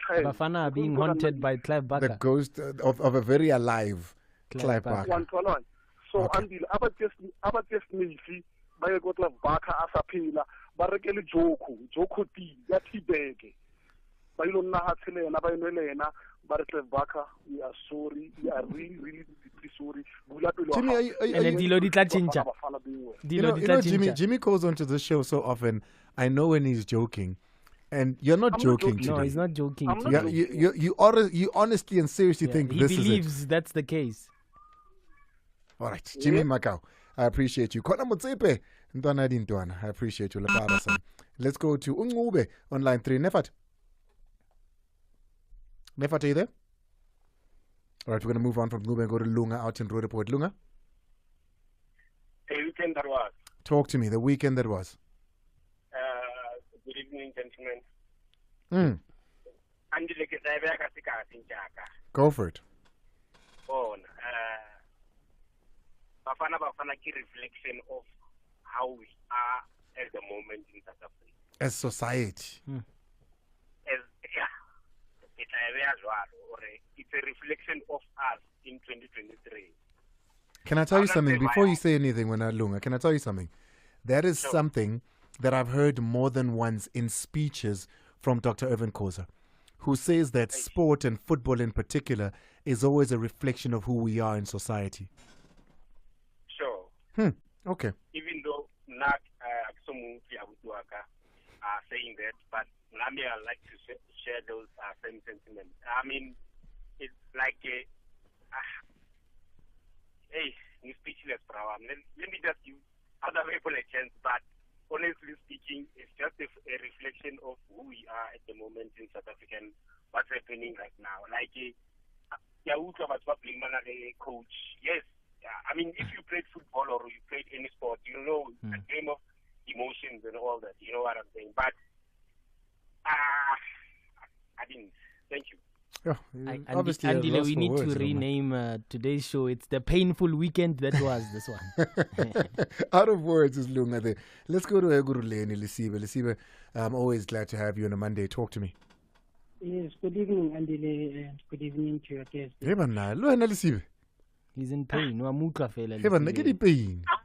time. Bafana are being haunted by Clive Barker. The ghost of a very alive Clive Barker. So, Andile, aba just Messi, baye go Clive Barker asaphila, barekele Joko tea, ya tibeke. Bayilo nna hatselena, bayinwelena. Clive Barker, we are sorry. We are really, really deeply sorry. Jimmy, Jimmy calls onto the show so often. I know when he's joking, and you're not joking today. No, he's not joking. You honestly and seriously think he this is it. He believes that's the case. All right, Jimmy Macau, I appreciate you. Kona Mutsepe, Ntwana Dintwana, I appreciate you. Let's go to Ncube on line 3. Nefat. Nefat, are you there? All right, we're going to move on from Ncube and go to Lunga out in Road Report. Lunga? The weekend that was. Talk to me, the weekend that was. Good evening, gentlemen. Go for it. Bafana Bafana is a reflection of how we are at the moment in South Africa. As society. It's a reflection of us in 2023. Can I tell you something before you say anything, when Lunga? Can I tell you something? That is something that I've heard more than once in speeches from Dr. Irvin Khoza, who says that sport and football in particular is always a reflection of who we are in society. Sure. Okay. Even though not saying that, but Nami, I like to share those same sentiments. I mean, it's like hey, you're speechless, bro. Let me just give other people a chance, but honestly speaking, it's just a reflection of who we are at the moment in South Africa and what's happening right now. Like, coach, yes. I mean, if you played football or you played any sport, you know, a game of emotions and all that. You know what I'm saying? But I didn't. Thank you. Obviously, Andile, we need to rename today's show. It's the painful weekend that was this one. Out of words is Lunga there. Let's go to Eguruleni Lisibe. Lisibe, I'm always glad to have you on a Monday. Talk to me. Yes, good evening, Andile, and good evening to your guest. He's in pain.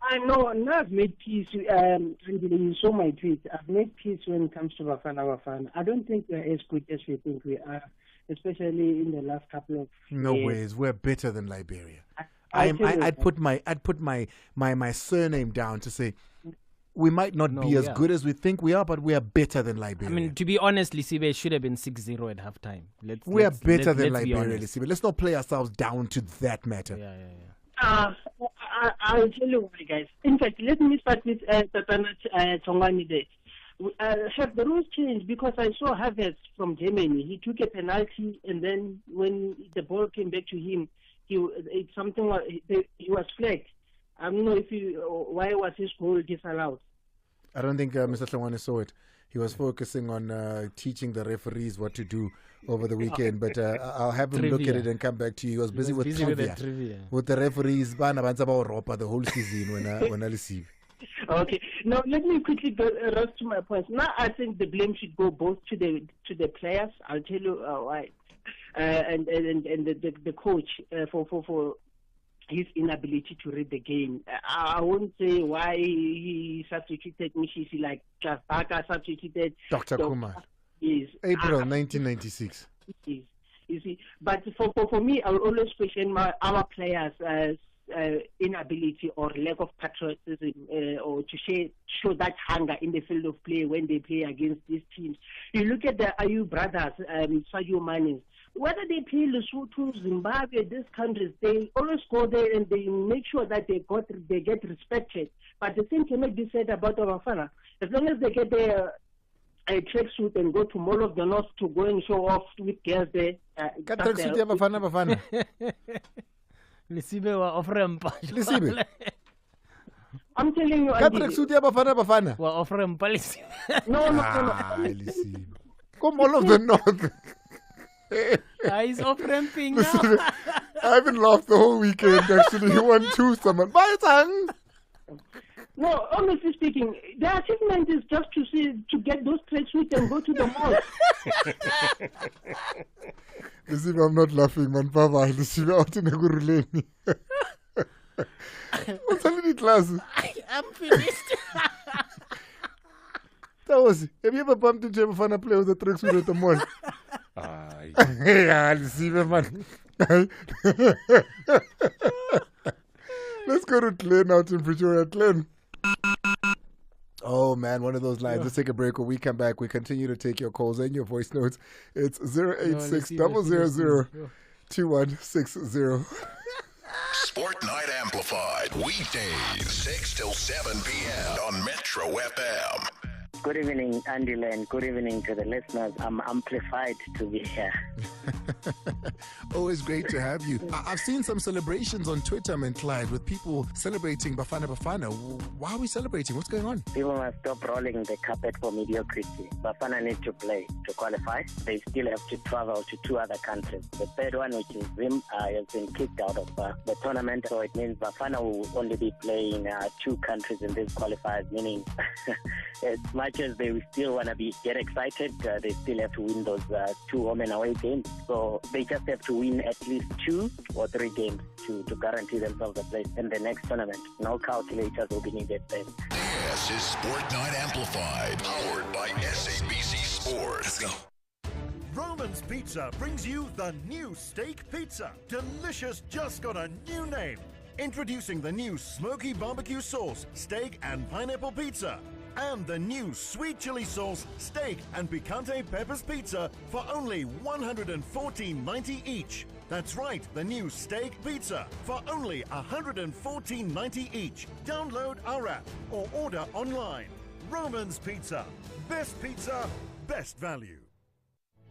I know, now I've made peace. Andile, you saw my tweet. I've made peace when it comes to Bafana Bafana. I don't think we're as good as we think we are, especially in the last couple of No years. ways. We're better than Liberia. I'd put my surname down to say we might not be as good as we think we are, but we are better than Liberia. I mean, to be honest, Lisibe, it should have been 6-0 at halftime. We are better than Liberia, Lisibe. Let's not play ourselves down to that matter. I'll tell you why, guys. In fact, let me start with Tatana Hlungwani there. Have the rules changed? Because I saw Havertz from Germany. He took a penalty, and then when the ball came back to him, he was flagged. I don't know why was his goal disallowed. I don't think Mr. Hlungwani saw it. He was focusing on teaching the referees what to do over the weekend. But I'll have him look at it and come back to you. He was busy with trivia. With the referees, the whole season when I receive. Okay. Now let me quickly rush to my point. Now I think the blame should go both to the players. I'll tell you why, and the coach for his inability to read the game. I won't say why he substituted Mishisi like Baka substituted Dr. Kumar. Yes. April 1996. Yes. You see, but for me, I will always question our players' inability or lack of patriotism or to show that hunger in the field of play when they play against these teams. You look at the Ayu brothers, Sadio Mane. whether they play Lesotho, Zimbabwe, these countries, they always go there and they make sure that they get respected. But the same cannot be said about Bafana. As long as they get their a tracksuit and go to Mall of the North to go and show off with girls there. Tracksuit ya Bafana. Lisibe wa offer Lisibe. I'm telling you, tracksuit ya Bafana. Wa offer Lisibe. No. Lisibe. Go Mall of the North. He's offering things now. I haven't laughed the whole weekend. Actually, he won 2 someone. Bye, tongue. No, honestly speaking, their achievement is just to get those tracksuits and go to the mall. Listen, I'm not laughing, man. Baba, listen, I'm out in a good What's all in the classes? I'm finished. That was it. Have you ever bumped into a Bafana player with a tracksuit at the mall? Yeah, listen, man. Let's go to Glenn out in Pretoria. Glenn. Oh man, one of those lines. Let's take a break. When we come back, we continue to take your calls and your voice notes. It's 086-000-2160. Sport Night Amplified, weekdays, 6 till 7 p.m. on Metro FM. Good evening, Andile, and good evening to the listeners. I'm amplified to be here. Always great to have you. I've seen some celebrations on Twitter, man, Clyde, with people celebrating Bafana Bafana. Why are we celebrating? What's going on? People must stop rolling the carpet for mediocrity. Bafana need to play to qualify. They still have to travel to 2 other countries. The third one, which is Zim, has been kicked out of the tournament. So it means Bafana will only be playing 2 countries in these qualifiers, meaning as much as they still want to get excited, they still have to win those 2 home and away games. So they just have to win at least 2 or 3 games to guarantee themselves a place in the next tournament. No calculators will be needed then. This is Sport Night Amplified, powered by SABC Sports. Let's go. Roman's Pizza brings you the new steak pizza. Delicious, just got a new name. Introducing the new smoky barbecue sauce, steak and pineapple pizza. And the new sweet chili sauce, steak and picante peppers pizza for only $114.90 each. That's right, the new steak pizza for only $114.90 each. Download our app or order online. Roman's Pizza. Best pizza, best value.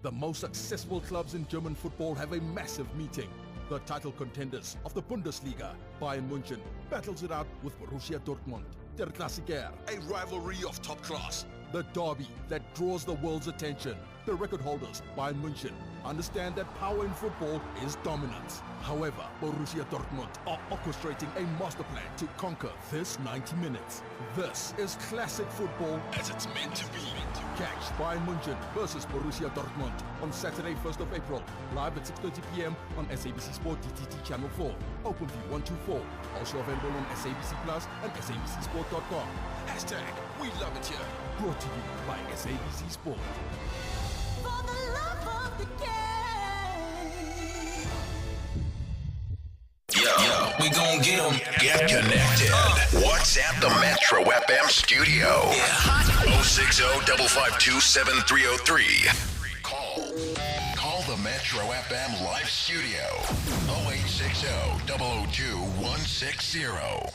The most successful clubs in German football have a massive meeting. The title contenders of the Bundesliga, Bayern München, battles it out with Borussia Dortmund. Der Klassiker, a rivalry of top class. The derby that draws the world's attention. The record holders, Bayern München, understand that power in football is dominance. However, Borussia Dortmund are orchestrating a master plan to conquer this 90 minutes. This is classic football as it's meant to be. Catch Bayern München versus Borussia Dortmund on Saturday, 1st of April, live at 6:30 p.m. on SABC Sport DTT Channel 4. Open fee 124. Also available on SABC Plus and SABCSport.com. Hashtag We Love It Here. Brought to you by SABC Sport. For the love of the game. Yo, we gon' get them. Get connected. WhatsApp the Metro FM studio. 060-552-7303. Call the Metro FM live studio. 0860-002-160.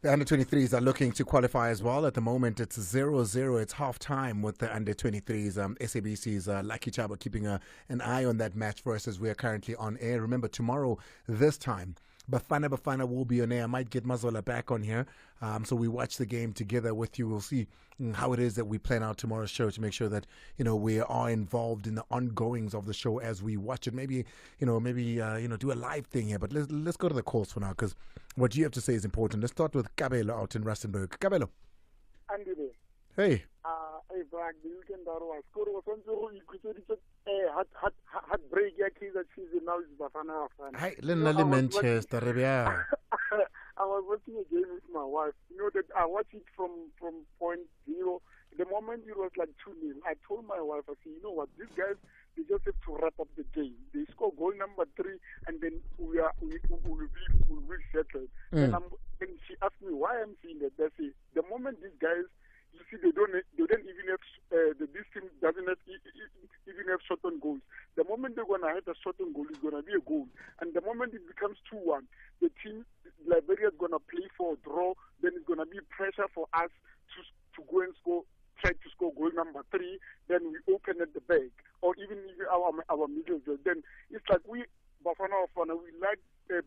The under-23s are looking to qualify as well. At the moment, it's 0-0. It's half-time with the under-23s. SABC's Lucky Chaba keeping an eye on that match for us as we are currently on air. Remember, tomorrow, this time, Bafana Bafana will be on air. I might get Mazola back on here. So we watch the game together with you. We'll see how it is that we plan out tomorrow's show to make sure that, we are involved in the ongoings of the show as we watch it. Maybe do a live thing here. But let's go to the calls for now, because what you have to say is important. Let's start with Kabelo out in Rustenburg. Kabelo. Andile. Hey. Hey, Brad, the weekend was score was on heartbreak. Kaizer Chiefs now is Bafana Bafana. Hi, Manchester. I was watching a game with my wife. You know that I watched it from point 0. The moment it was like 2-0, I told my wife, I said, you know what, these guys, they just have to wrap up the game. They score goal number 3, and then we will settle. And she asked me why I'm saying that. They say the moment these guys, you see, they don't even have this team doesn't have even have shot on goals. The moment they're gonna hit a certain goal, it's gonna be a goal. And the moment it becomes 2-1, the team Liberia is gonna play for a draw. Then it's gonna be pressure for us to go and try to score goal number 3. Then we open at the back, or even our middle. Then it's like we Bafana Bafana, we like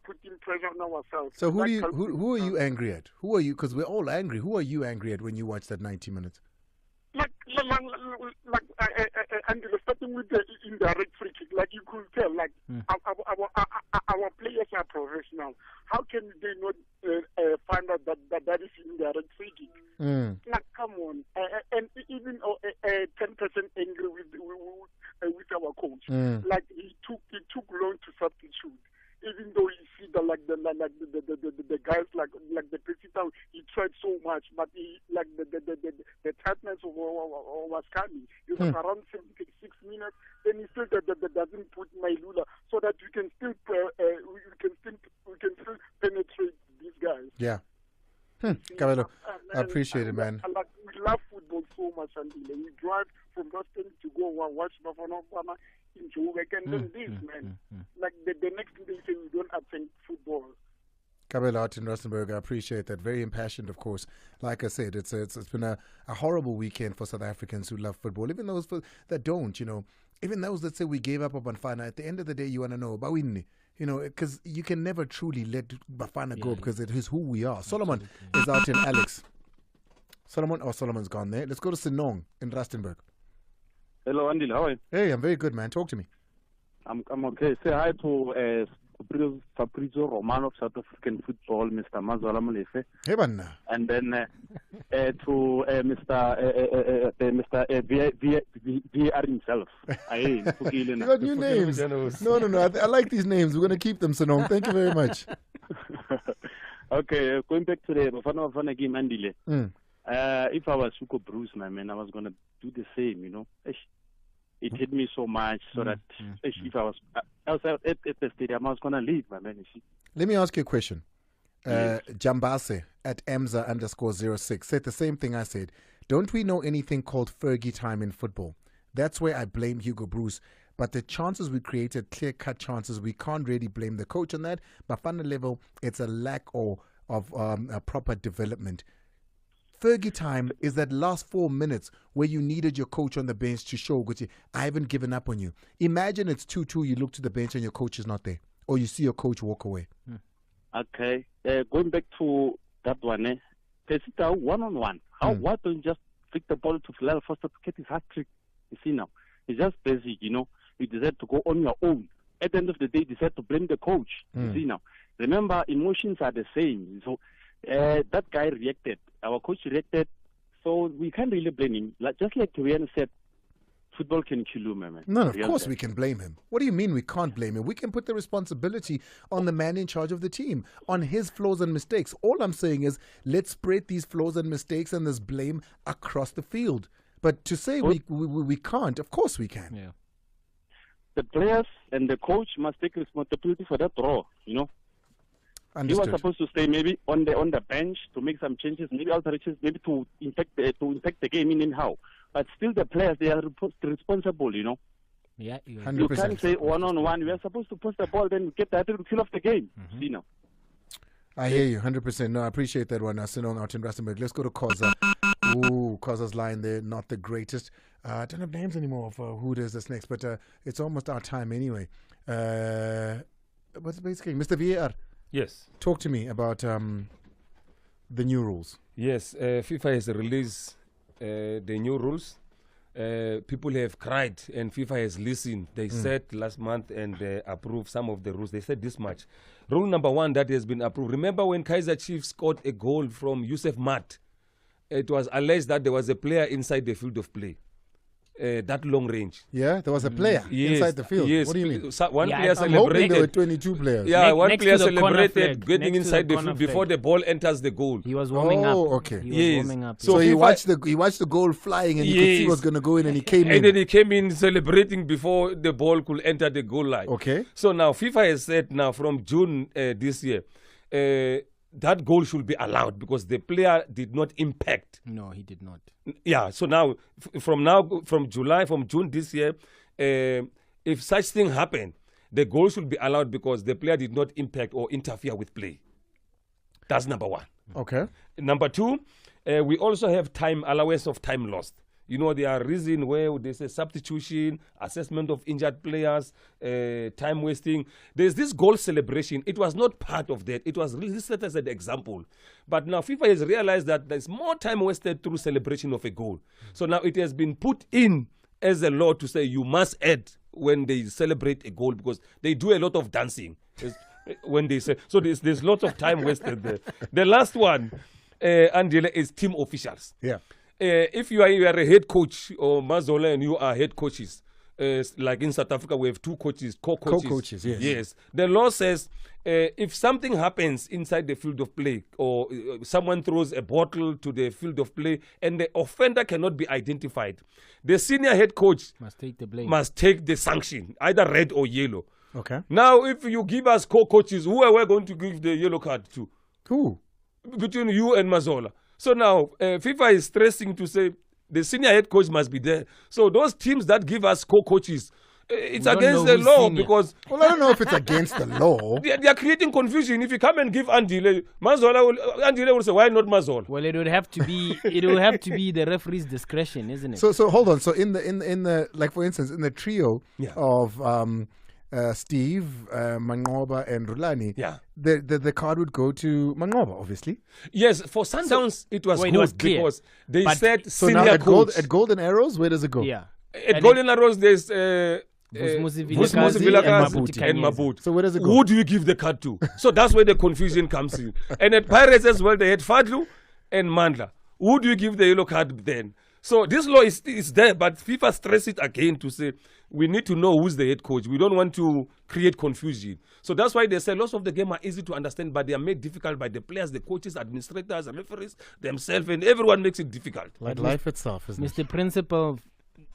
putting pressure on ourselves. So who like are you angry at? Who are you? Because we're all angry. Who are you angry at when you watch that 90 minutes? And starting with the indirect free kick, like you could tell, like our players are professional. How can they not find out that is indirect free kick? Like, come on, and even 10% angry with our coach. Like he took long to substitute. Even though you see the guys like the president, he tried so much, but he the tightness was coming. It was around 76 minutes. Then he still doesn't put Mailula so that we can still penetrate these guys. Yeah. Kabelo, I appreciate it, man. We love football so much, Andile. We drive from Boston to go and watch Bafana Bafana in Joburg, and then this, man. Like the next thing they say, we don't attend football. Kabelo out in Rustenburg, I appreciate that. Very impassioned, of course. Like I said, it's been a horrible weekend for South Africans who love football. Even those that don't, even those that say we gave up on Bafana. At the end of the day, you want to know, Bawini. Because you can never truly let Bafana go because it is who we are. Solomon is out in Alex. Solomon's gone there. Let's go to Sinong in Rustenburg. Hello, Andile. How are you? Hey, I'm very good, man. Talk to me. I'm okay. Say hi to Fabrizio Romano of South African football, Mr. Mazola Molefe. Hey, man. And then to Mr. VR himself. You got new names. No. I like these names. We're going to keep them, Sinong. Thank you very much. Okay, going back to the Bafana Bafana game, Andile. If I was Hugo Broos, my man, I was going to do the same, It hit me so much so that if I was outside at the stadium, I was going to leave, my man. Let me ask you a question. Jambase at Emza_06 said the same thing I said. Don't we know anything called Fergie time in football? That's where I blame Hugo Broos. But the chances we created, clear-cut chances, we can't really blame the coach on that. Bafana level, it's a lack of a proper development. Fergie time is that last 4 minutes where you needed your coach on the bench to show, Gucci, I haven't given up on you. Imagine it's 2-2, you look to the bench and your coach is not there. Or you see your coach walk away. Okay. Going back to that one, Pesita one-on-one. Why don't you just flick the ball to Philal Foster to get his hat-trick? You see now. It's just basic, You decide to go on your own. At the end of the day, you decide to blame the coach. You see now. Remember, emotions are the same. So that guy reacted. Our coach reacted. So we can't really blame him. Just like Rian said, football can kill you, man. No, of course we can blame him. What do you mean we can't blame him? We can put the responsibility on the man in charge of the team, on his flaws and mistakes. All I'm saying is let's spread these flaws and mistakes and this blame across the field. But to say we can't, of course we can. Yeah. The players and the coach must take responsibility for that draw, Understood. He was supposed to stay maybe on the bench to make some changes, maybe alterations, maybe to impact the game anyhow. But still, the players, they are responsible, Yeah, you can't say one-on-one. We are supposed to push the ball, then get the other to kill off the game. I hear you 100%. No, I appreciate that one. Sinong out in Rustenburg. Let's go to Koza. Ooh, Koza's line there, not the greatest. I don't have names anymore of who does this next, but it's almost our time anyway. What's basically Mr. VR? Yes. Talk to me about the new rules. Yes, FIFA has released the new rules. People have cried and FIFA has listened. They said last month and approved some of the rules. They said this much. Rule number 1 that has been approved. Remember when Kaizer Chiefs scored a goal from Yusuf Mat? It was alleged that there was a player inside the field of play. That long range. Yeah, there was a player inside the field. Yes. What do you mean? One player I'm celebrated. hoping there were 22 players. Yeah, one player celebrated getting inside the field before the ball enters the goal. He was warming up. Oh, okay. He was warming up. So he watched the goal flying and you could see what's going to go in and he came in. And then he came in celebrating before the ball could enter the goal line. Okay. So now FIFA has said now from June this year, that goal should be allowed because the player did not impact. No, he did not. Yeah, so now, from June this year, if such thing happen, the goal should be allowed because the player did not impact or interfere with play. That's number one. Okay. Number two, we also have time allowance of time lost. You know, there are reasons where there's a substitution, assessment of injured players, time wasting. There's this goal celebration. It was not part of that. It was listed as an example. But now FIFA has realized that there's more time wasted through celebration of a goal. So now it has been put in as a law to say you must add when they celebrate a goal because they do a lot of dancing when they say. So there's lots of time wasted there. The last one, Andile, is team officials. Yeah. If you are a head coach or Mazola and you are head coaches, like in South Africa we have two coaches, co-coaches. Co-coaches, yes. Yes. The law says if something happens inside the field of play or someone throws a bottle to the field of play and the offender cannot be identified, the senior head coach must take the blame. Must take the sanction, either red or yellow. Okay. Now, if you give us co-coaches, who are we going to give the yellow card to? Who? Between you and Mazola. So now, FIFA is stressing to say the senior head coach must be there. So those teams that give us co-coaches, it's against the law because... Well, I don't know if it's against the law. They are creating confusion. If you come and give Andile, Andile will say, why not Mazola? Well, it would have to be the referee's discretion, isn't it? So hold on. So in the like for instance in the trio of Steve, Manqoba and Rulani, the card would go to Manqoba, obviously. Yes, for Sundowns it was good because they said so senior now coach. At Golden Arrows, where does it go? Yeah. At Golden Arrows, there's Vusmuzi Vilakazi and Mabut. So where does it go? Who do you give the card to? So that's where the confusion comes in. And at Pirates as well, they had Fadlu and Mandla. Who do you give the yellow card then? So this law is there, but FIFA stress it again to say we need to know who's the head coach. We don't want to create confusion. So that's why they say lots of the game are easy to understand, but they are made difficult by the players, the coaches, administrators, referees, themselves, and everyone makes it difficult. Like life itself, isn't it? Mr. Principal,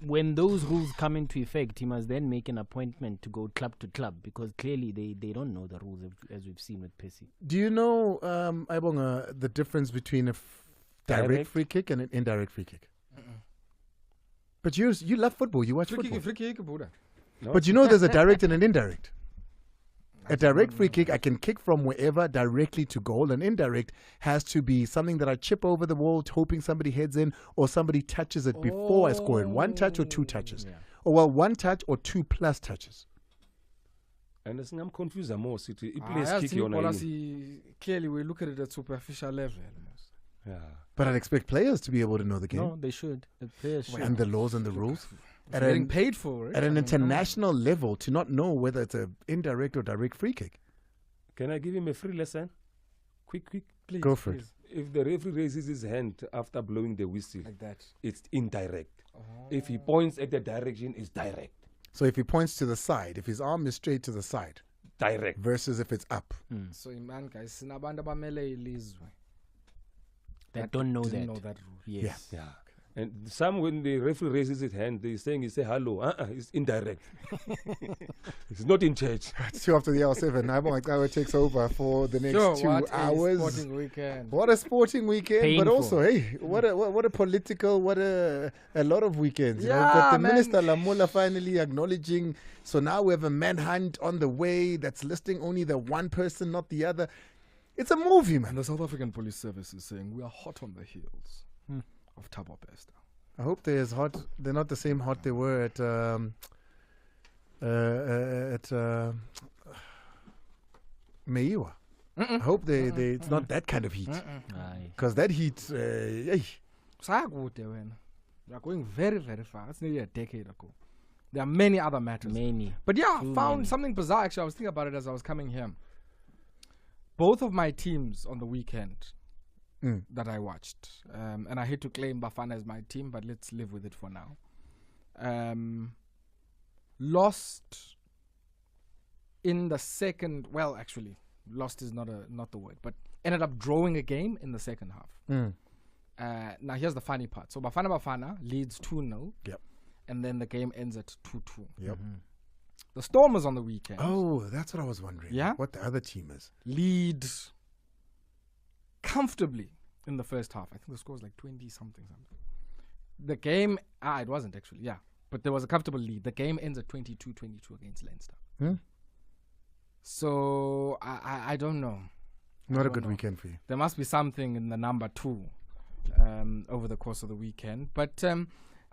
when those rules come into effect, he must then make an appointment to go club to club because clearly they don't know the rules as we've seen with Pessy. Do you know, Aibonga, the difference between a direct free kick and an indirect free kick? But you love football. You watch football. Free kick, Buddha. No? But you know there's a direct and an indirect. A direct free kick, I can kick from wherever directly to goal. An indirect has to be something that I chip over the wall, hoping somebody heads in or somebody touches it before I score it. 1 touch or 2 touches. Yeah. Or 1 touch or 2 plus touches. And I think I'm confused more. City. Clearly, we look at it at superficial level. Yeah. But I'd expect players to be able to know the game. No, they should. The players should. And the laws and the rules. Getting paid for it. At an international level, to not know whether it's an indirect or direct free kick. Can I give him a free lesson? Quick, please. Go for it. If the referee raises his hand after blowing the whistle, like that, it's indirect. If he points at the direction, it's direct. So if he points to the side, if his arm is straight to the side, direct. Versus if it's up. So, man, guys, that don't know that. Know that rule. Yes. Yeah. And some, when the referee raises his hand, they saying, he say hello. It's indirect. It's not in church. It's 2 after the hour 7. Naibonga takes over for the next 2 hours. What a sporting weekend. What a sporting weekend. Painful. But also, hey, what a political, what a lot of weekends. Yeah, We've got the Minister Lamola finally acknowledging. So now we have a manhunt on the way that's listing only the one person, not the other. It's a movie, man. And the South African Police Service is saying we are hot on the heels of Thabo Bester. I hope they're as hot. They're not the same hot they were at Meiwa. I hope it's not that kind of heat. Because that heat, we are going very, very far. It's nearly a decade ago. There are many other matters. But yeah, I found something bizarre. Actually, I was thinking about it as I was coming here. Both of my teams on the weekend that I watched, and I hate to claim Bafana as my team, but let's live with it for now. Lost in the second. Well, actually, lost is not the word, but ended up drawing a game in the second half. Now here's the funny part. So Bafana Bafana leads 2-0. Yep. And then the game ends at 2-2. Yep. The Stormers on the weekend. Oh, that's what I was wondering. Yeah. What the other team is. Lead comfortably in the first half. I think the score was like 20 something. The game, it wasn't actually, yeah. but there was a comfortable lead. The game ends at 22-22 against Leinster. So I don't know. Not a good weekend for you. There must be something in the number 2 over the course of the weekend. But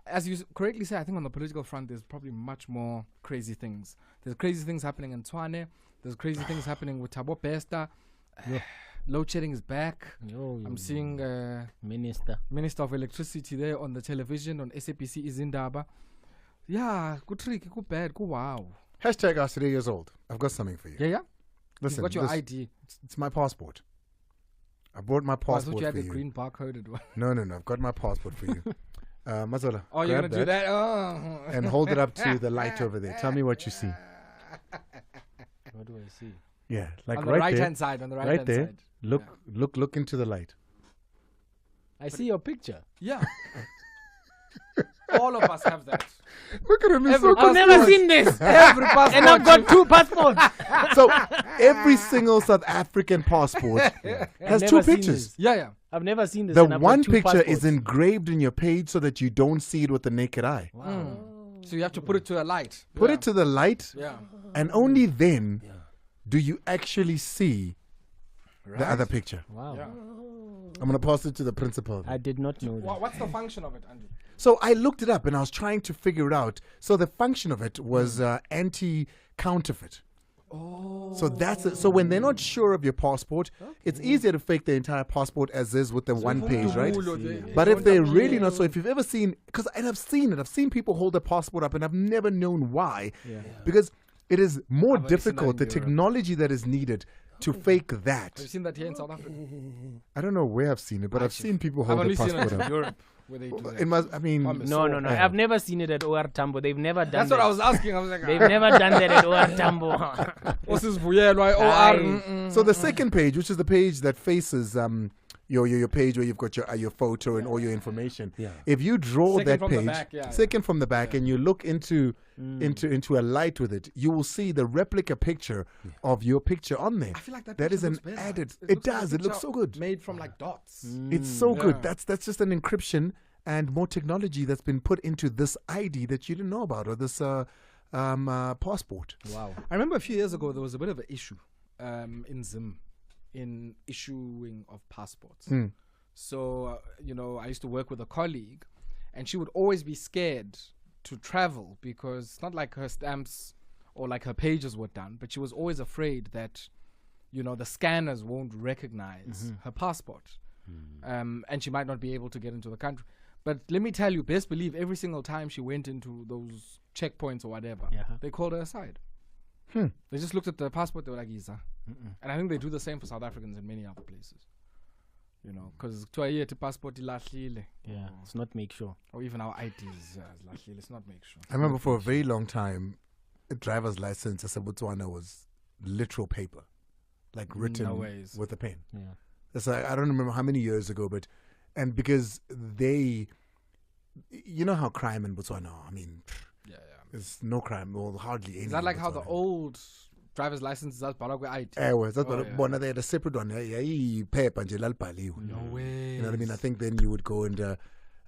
as you correctly say, I think on the political front, there's probably much more crazy things. There's crazy things happening in Tshwane. There's crazy things happening with Thabo Bester. Load shedding is back. I'm seeing Minister of Electricity there on the television on SABC Izindaba. Yeah, good tricky, good bad, good wow. Hashtag us 3 years old. I've got something for you. Yeah. Listen, You've got your ID. It's my passport. I brought my passport I thought you had for the you. green barcoded one. No. I've got my passport for you. Mazola, Oh, you're going to do that? Oh. and hold it up to the light over there. Tell me what you see. What do I see? Yeah, like on the right right-hand there. side, on the right right-hand there. side. Look into the light. I see your picture. Yeah. All of us have that. Look at him. He's Every so I've never confused. seen this. Every passport. And I've got 2 passports. So every single South African passport has I've 2 never seen pictures. this. Yeah. I've never seen this. The and I've got one 2 picture passports. is engraved in your page so that you don't see it with the naked eye. So you have to put it to a light. Put it to the light, Yeah. and only then do you actually see the other picture. Wow. Yeah. I'm going to pass it to the principal. I did not know that. What's the function of it, Andrew? So I looked it up and I was trying to figure it out. So the function of it was anti-counterfeit. Oh. So that's it. So when they're not sure of your passport, it's easier to fake the entire passport as is with the one page, right? But if they're really not, so if you've ever seen, and I've seen it, I've seen people hold their passport up and I've never known why. Because it is more I've only seen difficult, the that in Europe. technology that is needed to fake that. Have you seen that here in South Africa? I don't know where I've seen it, but I've seen people I've hold only their seen passport it in up. Europe where they do that. It must, I mean, No. I've never seen it at OR Tambo. They've never done That's that. what I was asking. I was like, They've never done that at OR Tambo. What's this Vuyelwa? OR. So the second page, which is the page that faces your page where you've got your photo and all your information. Yeah. If you draw Second that from the page, back, yeah. second from the back, and you look into a light with it, you will see the replica picture of your picture on there. I feel like that is picture an looks better. added. It It looks like a does. It looks picture so good. Made from like dots. It's so good. Yeah. That's just an encryption and more technology that's been put into this ID that you didn't know about, or this passport. Wow. I remember a few years ago there was a bit of an issue in Zim in issuing of passports. So, I used to work with a colleague and she would always be scared to travel because it's not like her stamps or like her pages were done, but she was always afraid that, the scanners won't recognize her passport. And she might not be able to get into the country. But let me tell you, best believe every single time she went into those checkpoints or whatever, they called her aside. They just looked at the passport, they were like, Isa. And I think they do the same for South Africans in many other places. Because to passport ilahlile. Yeah, it's not make sure. Or even our IDs, ilahlile, let's not make sure. I remember for a very long time, a driver's license as a Botswana was literal paper, like written with a pen. Yeah. It's like, I don't remember how many years ago, and because they, how crime in Botswana, I mean, there's no crime, well, hardly any. Is that like how the old driver's license is Baragwe ID? That's what they had a separate one. Paper nje lalibhaliwe. No way. You know what I mean? I think then you would go and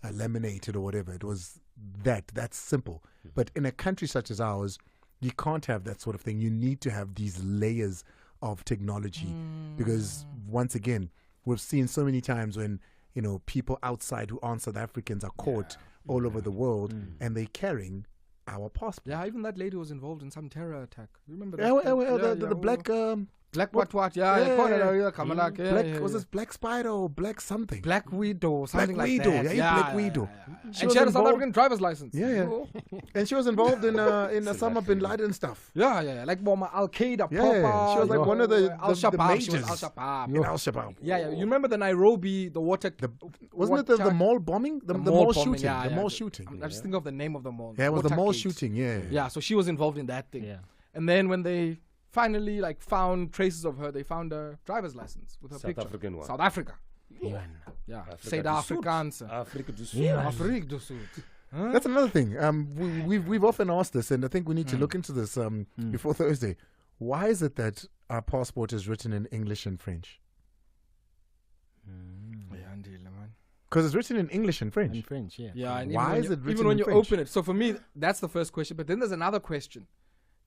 laminate it or whatever. It was that's simple. But in a country such as ours, you can't have that sort of thing. You need to have these layers of technology because once again, we've seen so many times when people outside who aren't South Africans are caught all over the world and they're carrying our passport. Yeah, even that lady was involved in some terror attack. You remember that? The black Black what? was this Black Spider or Black something? Black Widow, something Black like Widow, that. Black Widow. And she had a South African driver's license. And she was involved in Osama bin Laden stuff. Yeah. Like Al Qaeda. She was like one of the Al-Shabaab. She was majors. Al-Shabaab. In Al-Shabaab. Yeah. You remember the Nairobi, the water... Wasn't it the mall bombing? The mall shooting. The mall shooting. I just think of the name of the mall. Yeah, it was the mall Watergate. shooting, Yeah, so she was involved in that thing. Yeah. And then when they finally found traces of her, they found a driver's license with her South picture. African one. South Africa. Yeah. Zuid-Afrikaanse. Afrika do Afrika do Zuid. That's another thing. We've often asked this, and I think we need to look into this before Thursday. Why is it that our passport is written in English and French? Because it's written in English and French. In French, yeah. Yeah, and why is it written even when in you French? open it? So for me, that's the first question. But then there's another question.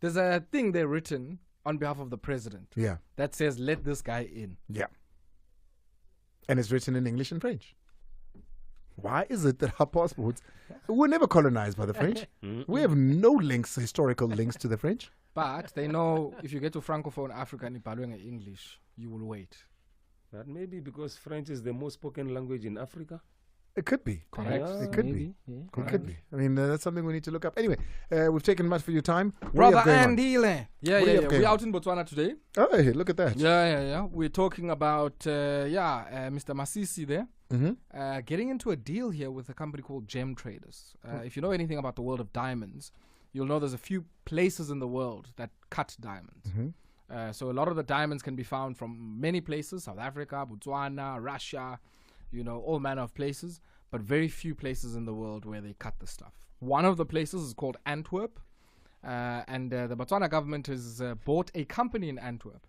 There's a thing there written on behalf of the president. Yeah. That says, "Let this guy in." Yeah. And it's written in English and French. Why is it that our passports were never colonized by the French? We have no links, historical links to the French. But they know if you get to Francophone Africa and you're English, you will wait. But maybe because French is the most spoken language in Africa. It could be. Correct. It could maybe. be. Yeah. It could be. I mean, that's something we need to look up. Anyway, we've taken much for your time. Brother What do you have going on? Andile. Yeah, What do you yeah, have yeah. going We're on? out in Botswana today. Oh, hey, look at that. Yeah. We're talking about, Mr. Masisi there. Mm-hmm. Getting into a deal here with a company called Gem Traders. If you know anything about the world of diamonds, you'll know there's a few places in the world that cut diamonds. Mm-hmm. So a lot of the diamonds can be found from many places: South Africa, Botswana, Russia, all manner of places, but very few places in the world where they cut the stuff. One of the places is called Antwerp, and the Botswana government has bought a company in Antwerp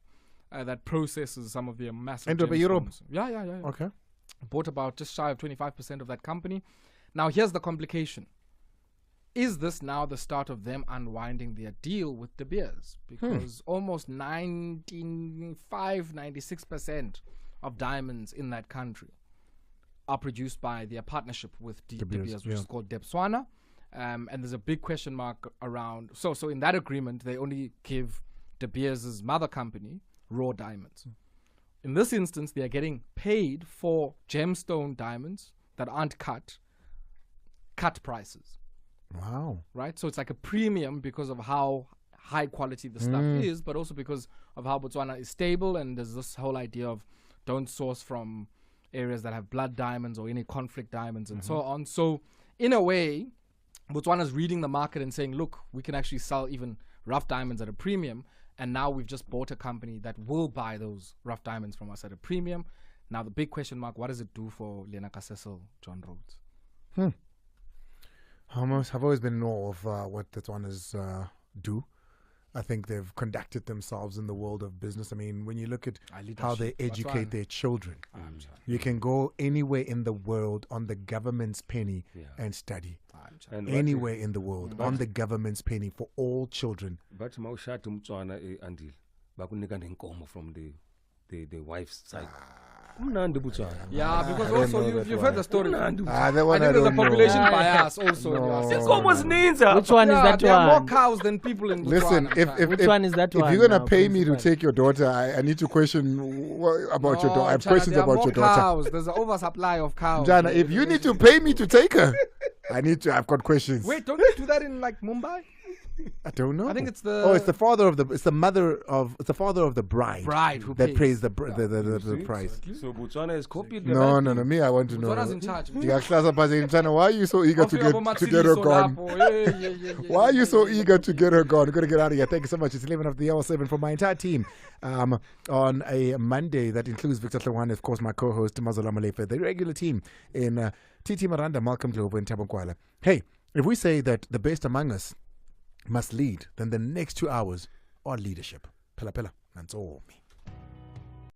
that processes some of their massive Antwerp, gemstones. Europe? Yeah. Okay. Bought about just shy of 25% of that company. Now, here's the complication. Is this now the start of them unwinding their deal with De Beers? Because almost 96% of diamonds in that country are produced by their partnership with De Beers, which is called Debswana. And there's a big question mark around. So in that agreement, they only give De Beers' mother company raw diamonds. In this instance, they are getting paid for gemstone diamonds that aren't cut prices. Wow. Right? So it's like a premium because of how high quality the stuff is, but also because of how Botswana is stable, and there's this whole idea of don't source from areas that have blood diamonds or any conflict diamonds and so on. So in a way, Botswana's reading the market and saying, look, we can actually sell even rough diamonds at a premium, and now we've just bought a company that will buy those rough diamonds from us at a premium. Now the big question mark, what does it do for Lenaka Cecil, John Rhodes? I've always been in awe of what the Tswanas do. I think they've conducted themselves in the world of business. I mean, when you look at how they educate their children, you can go anywhere in the world on the government's penny and study. And anywhere in the world on the government's penny for all children. But Maushatu Mtswana Andile, bakunika nenkomo from the wife's side. Yeah, because also you've heard the story. That one I think there's a population bias also. Which one is that there are more one? cows than people in Listen, Botswana. Which one is that if one? you're going to now, pay me to Prince take your daughter, I need to question about your daughter. I have Chana, questions there are about more your daughter. cows. There's an oversupply of cows. Jana, if you need to pay me to take her, I've got questions. Wait, don't you do that in like Mumbai? I don't know. I think it's the it's the father of the bride. Bride who that pays. pays the price. So Botswana is copied. No. Me, I want to know. Botswana's in charge. Why are you so eager to get her gone? Why are you so eager to get her gone? We're going to get out of here. Thank you so much. It's 11 of the hour 7 from my entire team. On a Monday that includes Victor Hlungwani, of course, my co-host Mazola Molefe, the regular team in TT Miranda, Malcolm Globo, and Thabo Nkwala. Hey, if we say that the best among us must lead, then the next 2 hours are leadership. Pela, that's all me.